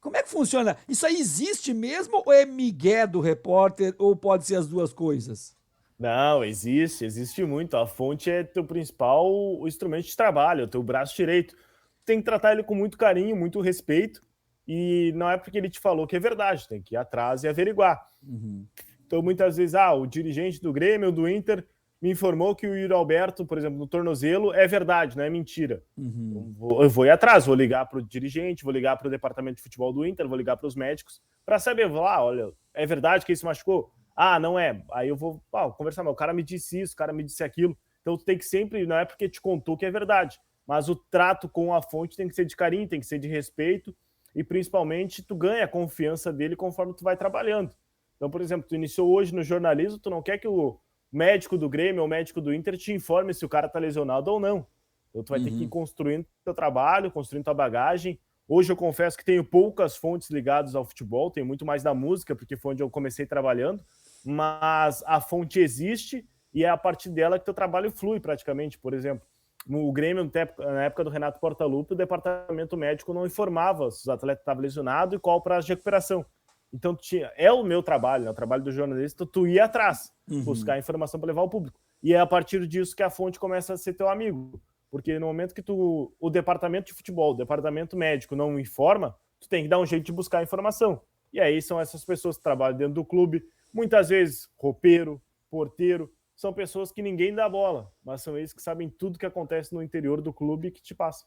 Como é que funciona? Isso aí existe mesmo ou é migué do repórter ou pode ser as duas coisas? não, existe muito. A fonte é teu principal instrumento de trabalho, é teu braço direito. Tem que tratar ele com muito carinho, muito respeito, e não é porque ele te falou que é verdade, tem que ir atrás e averiguar. Uhum, Então, muitas vezes, o dirigente do Grêmio, do Inter, me informou que o Yuri Alberto, por exemplo, no tornozelo, é verdade, não é mentira. uhum, Eu vou ir atrás, vou ligar para o dirigente, vou ligar para o departamento de futebol do Inter, vou ligar para os médicos, para saber, vou lá, olha, é verdade que ele se machucou? Ah, não é. Aí eu vou conversar, mas o cara me disse isso, o cara me disse aquilo. Então tu tem que sempre, não é porque te contou que é verdade, mas o trato com a fonte tem que ser de carinho, tem que ser de respeito, e principalmente tu ganha a confiança dele conforme tu vai trabalhando. Então, por exemplo, tu iniciou hoje no jornalismo, tu não quer que o médico do Grêmio ou o médico do Inter te informe se o cara tá lesionado ou não. Então tu vai ter que ir uhum, construindo teu trabalho, construindo tua bagagem. Hoje eu confesso que tenho poucas fontes ligadas ao futebol, tenho muito mais da música, porque foi onde eu comecei trabalhando, mas a fonte existe e é a partir dela que teu trabalho flui praticamente. Por exemplo, o Grêmio, na época do Renato Portaluppi, o departamento médico não informava se os atletas estavam lesionados e qual o prazo de recuperação. Então, é o meu trabalho, né? O trabalho do jornalista, tu ir atrás, uhum, buscar informação para levar ao público. E é a partir disso que a fonte começa a ser teu amigo. Porque no momento que o departamento de futebol, o departamento médico não informa, tu tem que dar um jeito de buscar a informação. E aí são essas pessoas que trabalham dentro do clube, muitas vezes roupeiro, porteiro, são pessoas que ninguém dá bola, mas são eles que sabem tudo que acontece no interior do clube que te passa.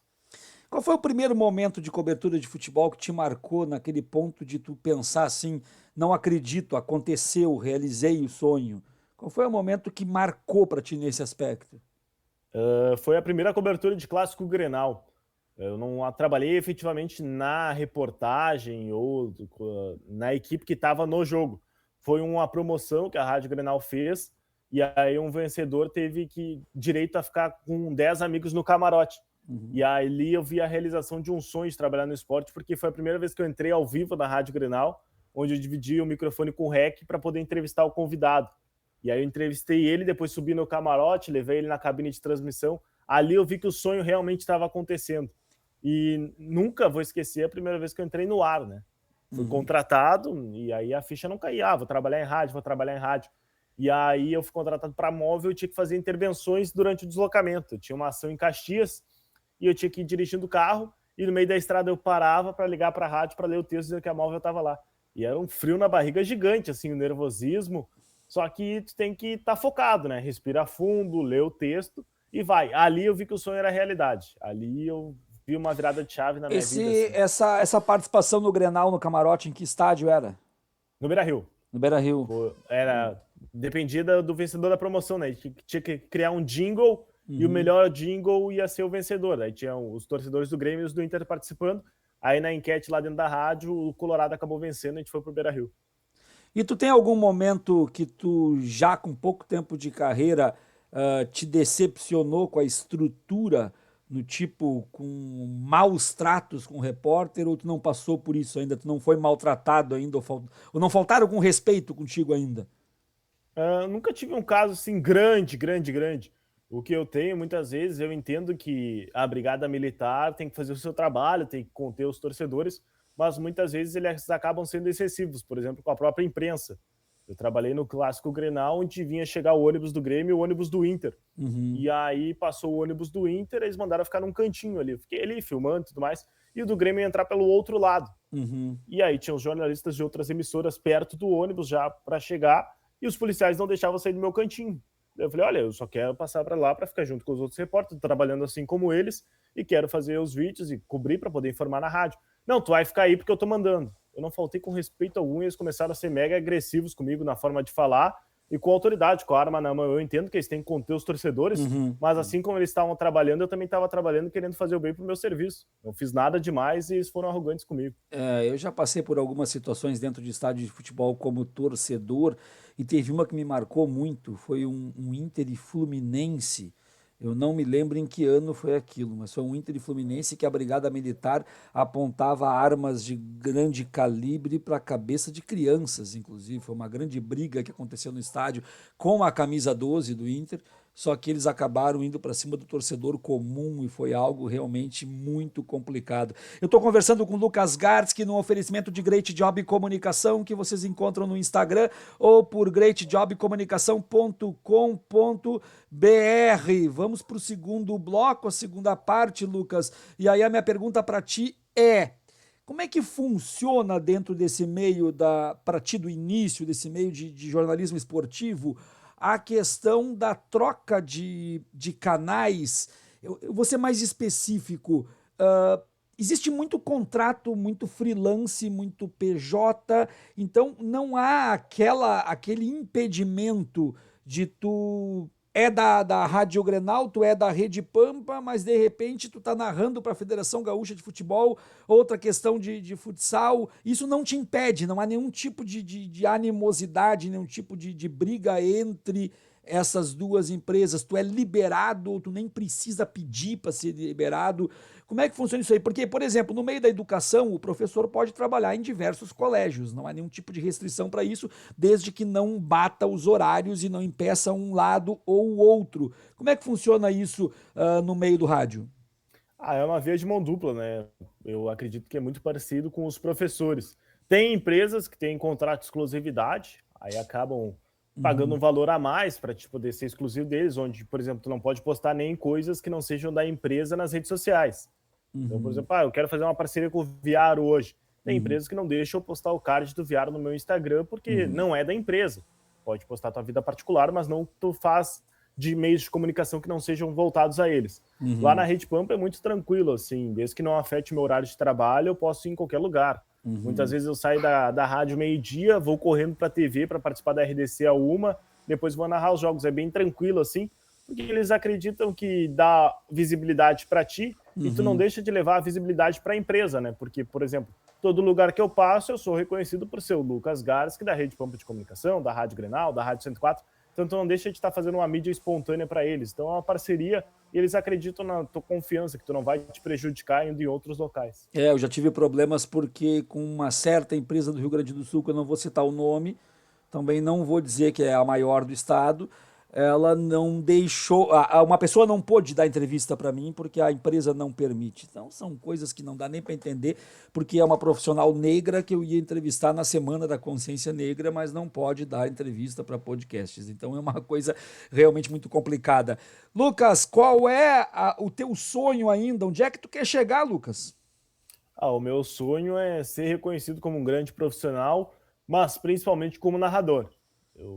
Qual foi o primeiro momento de cobertura de futebol que te marcou naquele ponto de tu pensar assim, não acredito, aconteceu, realizei o sonho? Qual foi o momento que marcou para ti nesse aspecto? Foi a primeira cobertura de clássico Grenal. Eu não trabalhei efetivamente na reportagem ou na equipe que estava no jogo. Foi uma promoção que a Rádio Grenal fez e aí um vencedor teve direito a ficar com 10 amigos no camarote. Uhum. E ali eu vi a realização de um sonho de trabalhar no esporte, porque foi a primeira vez que eu entrei ao vivo na Rádio Grenal, onde eu dividi o microfone com o REC para poder entrevistar o convidado. E aí eu entrevistei ele, depois subi no camarote, levei ele na cabine de transmissão. Ali eu vi que o sonho realmente estava acontecendo. E nunca vou esquecer a primeira vez que eu entrei no ar, né? Fui Uhum. contratado e aí a ficha não caía. Vou trabalhar em rádio, vou trabalhar em rádio. E aí eu fui contratado para móvel e tinha que fazer intervenções durante o deslocamento. Eu tinha uma ação em Caxias e eu tinha que ir dirigindo o carro e no meio da estrada eu parava para ligar para a rádio para ler o texto dizendo que a móvel estava lá. E era um frio na barriga gigante, assim, o nervosismo. Só que tu tem que estar focado, né? Respira fundo, lê o texto e vai. Ali eu vi que o sonho era realidade. Ali eu vi uma virada de chave na minha vida, assim. Essa participação no Grenal, no camarote, em que estádio era? No Beira-Rio. No Beira-Rio. Dependia do vencedor da promoção, né? Tinha que criar um jingle e o Uhum. melhor jingle ia ser o vencedor. Aí tinha os torcedores do Grêmio e os do Inter participando. Aí na enquete lá dentro da rádio, o Colorado acabou vencendo e a gente foi pro Beira-Rio. E tu tem algum momento que tu, já com pouco tempo de carreira, te decepcionou com a estrutura, no tipo, com maus tratos com o repórter, ou tu não passou por isso ainda, tu não foi maltratado ainda, ou não faltaram com respeito contigo ainda? Nunca tive um caso assim grande, grande, grande. O que eu tenho, muitas vezes, eu entendo que a Brigada Militar tem que fazer o seu trabalho, tem que conter os torcedores, mas muitas vezes eles acabam sendo excessivos, por exemplo, com a própria imprensa. Eu trabalhei no Clássico Grenal, onde vinha chegar o ônibus do Grêmio e o ônibus do Inter. Uhum, E aí passou o ônibus do Inter, eles mandaram ficar num cantinho ali. Eu fiquei ali filmando e tudo mais, e o do Grêmio ia entrar pelo outro lado. uhum. E aí tinha os jornalistas de outras emissoras perto do ônibus já para chegar e os policiais não deixavam sair do meu cantinho. Eu falei, olha, eu só quero passar para lá para ficar junto com os outros repórteres, trabalhando assim como eles, e quero fazer os vídeos e cobrir para poder informar na rádio. Não, tu vai ficar aí porque eu tô mandando. Eu não faltei com respeito algum e eles começaram a ser mega agressivos comigo na forma de falar e com autoridade, com a arma na mão. Eu entendo que eles têm que conter os torcedores, mas assim como eles estavam trabalhando, eu também estava trabalhando querendo fazer o bem pro meu serviço. Não fiz nada demais e eles foram arrogantes comigo. Eu já passei por algumas situações dentro de estádio de futebol como torcedor e teve uma que me marcou muito, foi um Inter e Fluminense. Eu não me lembro em que ano foi aquilo, mas foi um Inter e Fluminense que a Brigada Militar apontava armas de grande calibre para a cabeça de crianças, inclusive. Foi uma grande briga que aconteceu no estádio com a camisa 12 do Inter, só que eles acabaram indo para cima do torcedor comum e foi algo realmente muito complicado. Eu estou conversando com o Lucas Gartsky no oferecimento de Great Job Comunicação, que vocês encontram no Instagram ou por greatjobcomunicação.com.br. Vamos para o segundo bloco, a segunda parte, Lucas. E aí a minha pergunta para ti é: como é que funciona dentro desse meio para ti do início, desse meio de jornalismo esportivo, a questão da troca de canais? Eu vou ser mais específico. Existe muito contrato, muito freelance, muito PJ, então não há aquele impedimento de tu da Rádio Grenal, tu é da Rede Pampa, mas de repente tu tá narrando para a Federação Gaúcha de Futebol, outra questão de futsal. Isso não te impede, não há nenhum tipo de animosidade, nenhum tipo de briga entre essas duas empresas. Tu é liberado, tu nem precisa pedir para ser liberado. Como é que funciona isso aí? Porque, por exemplo, no meio da educação, o professor pode trabalhar em diversos colégios, não há nenhum tipo de restrição para isso, desde que não bata os horários e não impeça um lado ou o outro. Como é que funciona isso no meio do rádio? É uma via de mão dupla, né? Eu acredito que é muito parecido com os professores. Tem empresas que têm contrato de exclusividade, aí acabam pagando um valor a mais para poder ser exclusivo deles, onde, por exemplo, tu não pode postar nem coisas que não sejam da empresa nas redes sociais. Então, por exemplo, eu quero fazer uma parceria com o Viaro hoje. Tem empresas que não deixam eu postar o card do Viaro no meu Instagram porque não é da empresa. Pode postar tua vida particular, mas não tu faz de meios de comunicação que não sejam voltados a eles. Lá na Rede Pampa é muito tranquilo, assim, desde que não afete meu horário de trabalho, eu posso ir em qualquer lugar. Muitas vezes eu saio da rádio meio-dia, vou correndo para a TV para participar da RDC a 1, depois vou narrar os jogos. É bem tranquilo, assim, porque eles acreditam que dá visibilidade para ti e tu não deixa de levar a visibilidade para a empresa, né? Porque, por exemplo, todo lugar que eu passo, eu sou reconhecido por ser o Lucas Gartsky, da Rede Pampa de Comunicação, da Rádio Grenal, da Rádio 104. Então, tu não deixa de estar fazendo uma mídia espontânea para eles. Então, é uma parceria e eles acreditam na tua confiança, que tu não vai te prejudicar indo em outros locais. Eu já tive problemas porque com uma certa empresa do Rio Grande do Sul, que eu não vou citar o nome, também não vou dizer que é a maior do estado, ela não deixou, uma pessoa não pôde dar entrevista para mim porque a empresa não permite. Então são coisas que não dá nem para entender, porque é uma profissional negra que eu ia entrevistar na Semana da Consciência Negra, mas não pode dar entrevista para podcasts. Então é uma coisa realmente muito complicada. Lucas, qual é o teu sonho ainda? Onde é que tu quer chegar, Lucas? O meu sonho é ser reconhecido como um grande profissional, mas principalmente como narrador.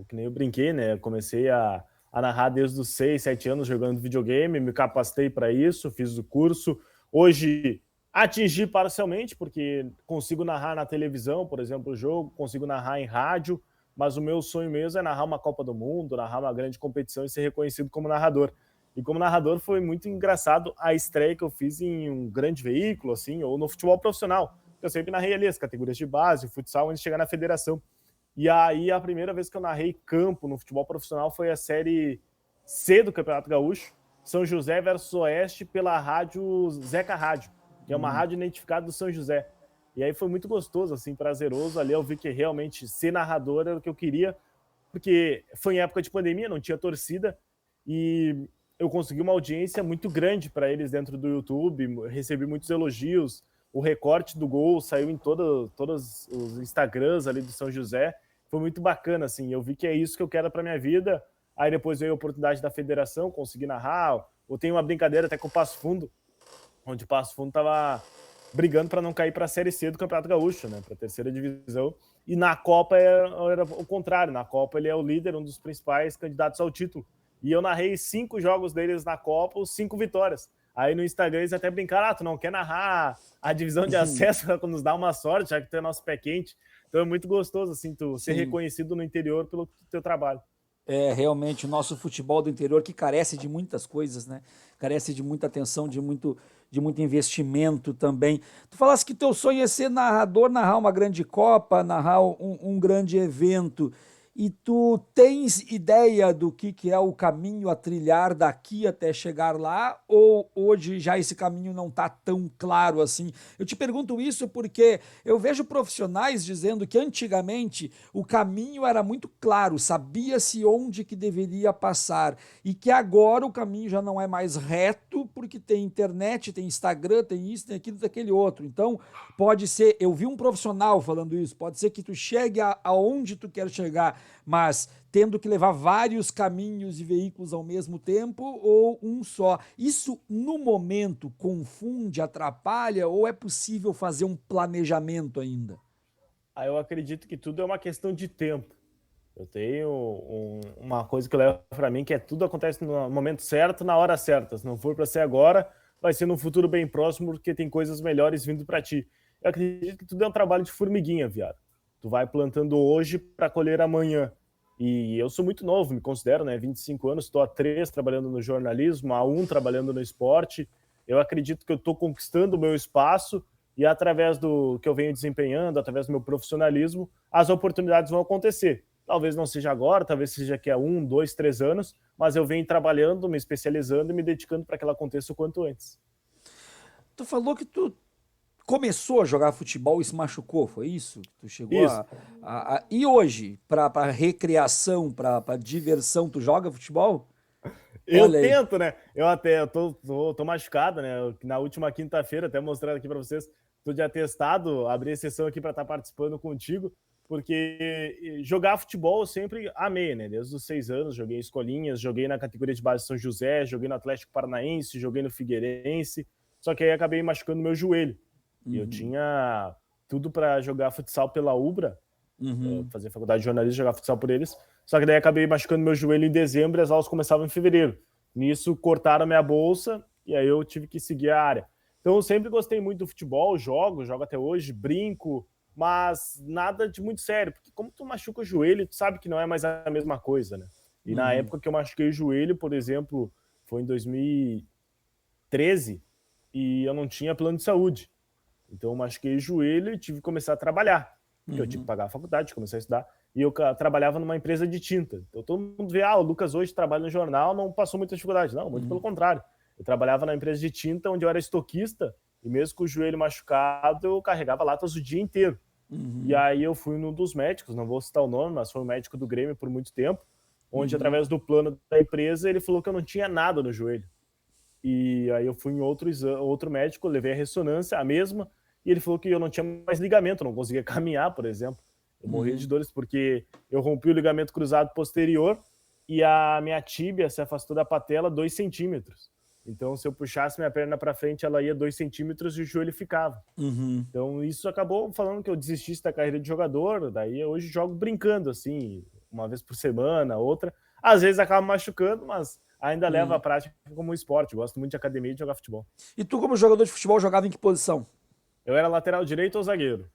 Que nem eu brinquei, né? Eu comecei a narrar desde os 6, 7 anos jogando videogame, me capacitei para isso, fiz o curso. Hoje atingi parcialmente, porque consigo narrar na televisão, por exemplo, o jogo, consigo narrar em rádio, mas o meu sonho mesmo é narrar uma Copa do Mundo, narrar uma grande competição e ser reconhecido como narrador. E como narrador foi muito engraçado a estreia que eu fiz em um grande veículo, assim, ou no futebol profissional. Eu sempre narrei ali as categorias de base, o futsal, antes de chegar na federação. E aí, a primeira vez que eu narrei campo no futebol profissional foi a Série C do Campeonato Gaúcho, São José versus Oeste, pela rádio Zeca Rádio, que é uma rádio identificada do São José. E aí foi muito gostoso, assim, prazeroso. Ali eu vi que realmente ser narrador era o que eu queria, porque foi em época de pandemia, não tinha torcida, e eu consegui uma audiência muito grande para eles dentro do YouTube, recebi muitos elogios, o recorte do gol saiu em todos os Instagrams ali do São José. Foi muito bacana, assim. Eu vi que é isso que eu quero para minha vida. Aí depois veio a oportunidade da federação, consegui narrar. Eu tenho uma brincadeira até com o Passo Fundo, onde o Passo Fundo estava brigando para não cair para a Série C do Campeonato Gaúcho, né, para a terceira divisão. E na Copa era o contrário. Na Copa ele é o líder, um dos principais candidatos ao título. E eu narrei 5 jogos deles na Copa, 5 vitórias. Aí no Instagram eles até brincaram, tu não quer narrar a divisão de acesso para nos dar uma sorte, já que tu é nosso pé quente. Então é muito gostoso, assim, tu ser reconhecido no interior pelo teu trabalho. É realmente o nosso futebol do interior que carece de muitas coisas, né? Carece de muita atenção, de muito investimento também. Tu falaste que teu sonho é ser narrador, narrar uma grande Copa, narrar um grande evento. E tu tens ideia do que é o caminho a trilhar daqui até chegar lá? Ou hoje já esse caminho não está tão claro assim? Eu te pergunto isso porque eu vejo profissionais dizendo que antigamente o caminho era muito claro, sabia-se onde que deveria passar e que agora o caminho já não é mais reto porque tem internet, tem Instagram, tem isso, tem aquilo, tem aquele outro. Então, pode ser, eu vi um profissional falando isso, pode ser que tu chegue aonde tu quer chegar, mas tendo que levar vários caminhos e veículos ao mesmo tempo ou um só. Isso no momento confunde, atrapalha ou é possível fazer um planejamento ainda? Aí eu acredito que tudo é uma questão de tempo. Eu tenho uma coisa que eu levo para mim, que é tudo acontece no momento certo, na hora certa. Se não for para ser agora, vai ser num futuro bem próximo, porque tem coisas melhores vindo para ti. Eu acredito que tudo é um trabalho de formiguinha, viado. Tu vai plantando hoje para colher amanhã. E eu sou muito novo, me considero, né? 25 anos, estou há 3 trabalhando no jornalismo, há 1 trabalhando no esporte. Eu acredito que eu estou conquistando o meu espaço e através do que eu venho desempenhando, através do meu profissionalismo, as oportunidades vão acontecer. Talvez não seja agora, talvez seja daqui a 1, 2, 3 anos, mas eu venho trabalhando, me especializando e me dedicando para que ela aconteça o quanto antes. Tu falou que tu começou a jogar futebol e se machucou, foi isso? Tu chegou Isso. E hoje, para recreação, para diversão, tu joga futebol? Eu Olha aí. tento, né? Eu tô machucado, né? Na última quinta-feira, até mostrando aqui para vocês, tô de atestado, abri a sessão aqui para estar participando contigo, porque jogar futebol eu sempre amei, né? Desde os 6 anos, joguei em escolinhas, joguei na categoria de base de São José, joguei no Atlético Paranaense, joguei no Figueirense, só que aí acabei machucando meu joelho. E eu Uhum, tinha tudo para jogar futsal pela Ubra, uhum, fazer faculdade de jornalismo, jogar futsal por eles. Só que daí acabei machucando meu joelho em dezembro e as aulas começavam em fevereiro. Nisso cortaram a minha bolsa e aí eu tive que seguir a área. Então eu sempre gostei muito do futebol, jogo até hoje, brinco, mas nada de muito sério, porque como tu machuca o joelho, tu sabe que não é mais a mesma coisa, né? E na uhum, época que eu machuquei o joelho, por exemplo, foi em 2013 e eu não tinha plano de saúde. Então eu machuquei o joelho e tive que começar a trabalhar, porque eu tive que uhum, pagar a faculdade, comecei a estudar, e eu trabalhava numa empresa de tinta. Então todo mundo vê, o Lucas hoje trabalha no jornal, não passou muita dificuldade. Não, muito pelo uhum, contrário. Eu trabalhava na empresa de tinta, onde eu era estoquista, e mesmo com o joelho machucado, eu carregava latas o dia inteiro. E uhum, aí eu fui num dos médicos, não vou citar o nome, mas foi um médico do Grêmio por muito tempo, onde uhum, através do plano da empresa ele falou que eu não tinha nada no joelho. E aí eu fui em outro médico, levei a ressonância, a mesma, e ele falou que eu não tinha mais ligamento, não conseguia caminhar, por exemplo. Eu morria de uhum. dores porque eu rompi o ligamento cruzado posterior e a minha tíbia se afastou da patela 2 centímetros. Então, se eu puxasse minha perna para frente, ela ia 2 centímetros e o joelho ficava. Uhum. Então, isso acabou falando que eu desistisse da carreira de jogador. Daí, hoje jogo brincando, assim, uma vez por semana, outra. Às vezes acaba machucando, mas ainda levo a Sim. prática como um esporte. Gosto muito de academia e de jogar futebol. E tu, como jogador de futebol, jogava em que posição? Eu era lateral direito ou zagueiro.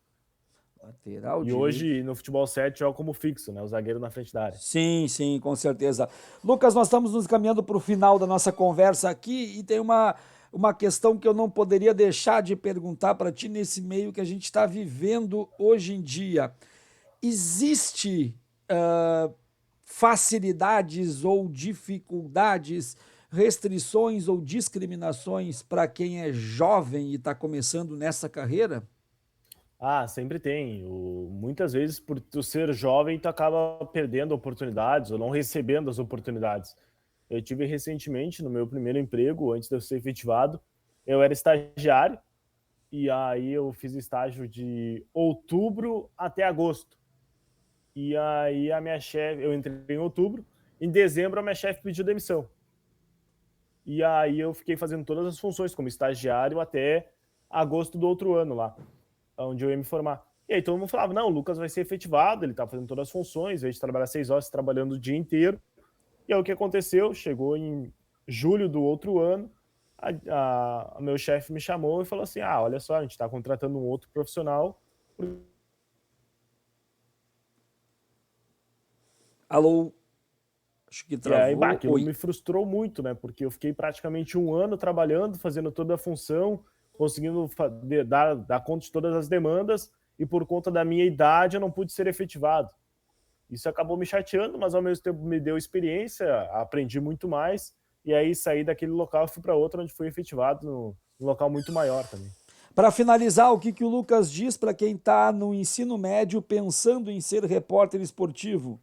Lateral E direito. hoje, no futebol 7, jogo como fixo, né? O zagueiro na frente da área. Sim, sim, com certeza. Lucas, nós estamos nos caminhando para o final da nossa conversa aqui e tem uma questão que eu não poderia deixar de perguntar para ti nesse meio que a gente está vivendo hoje em dia. Existe facilidades ou dificuldades, restrições ou discriminações para quem é jovem e está começando nessa carreira? Sempre tem. Muitas vezes, por tu ser jovem, tu acaba perdendo oportunidades ou não recebendo as oportunidades. Eu tive recentemente, no meu primeiro emprego, antes de eu ser efetivado, eu era estagiário e aí eu fiz estágio de outubro até agosto. E aí a minha chefe, eu entrei em outubro, em dezembro a minha chefe pediu demissão. E aí eu fiquei fazendo todas as funções como estagiário até agosto do outro ano lá, onde eu ia me formar. E aí todo mundo falava, não, o Lucas vai ser efetivado, ele tá fazendo todas as funções, ao invés de trabalhar 6 horas, trabalhando o dia inteiro. E aí o que aconteceu? Chegou em julho do outro ano, a meu chefe me chamou e falou assim, olha só, a gente está contratando um outro profissional. Alô? Acho que E aí, travou. aquilo me frustrou muito, né? Porque eu fiquei praticamente 1 ano trabalhando, fazendo toda a função, conseguindo dar conta de todas as demandas, e por conta da minha idade eu não pude ser efetivado. Isso acabou me chateando, mas ao mesmo tempo me deu experiência, aprendi muito mais, e aí saí daquele local e fui para outro, onde fui efetivado num local muito maior também. Para finalizar, o que o Lucas diz para quem está no ensino médio pensando em ser repórter esportivo?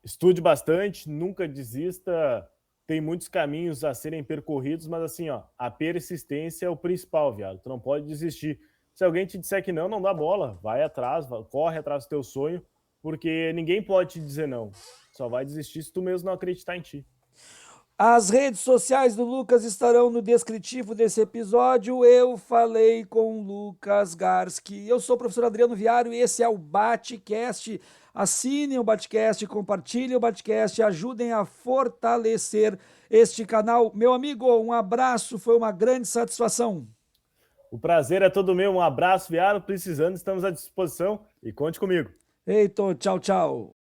Estude bastante, nunca desista, tem muitos caminhos a serem percorridos, mas assim, ó, a persistência é o principal, viado. Tu não pode desistir. Se alguém te disser que não, não dá bola. Vai atrás, corre atrás do teu sonho, porque ninguém pode te dizer não. Só vai desistir se tu mesmo não acreditar em ti. As redes sociais do Lucas estarão no descritivo desse episódio. Eu falei com o Lucas Garski. Eu sou o professor Adriano Viário e esse é o Batcast. Assinem o Batcast, compartilhem o Batcast, ajudem a fortalecer este canal. Meu amigo, um abraço, foi uma grande satisfação. O prazer é todo meu. Um abraço, Viário. Precisando, estamos à disposição e conte comigo. Eito, tchau, tchau.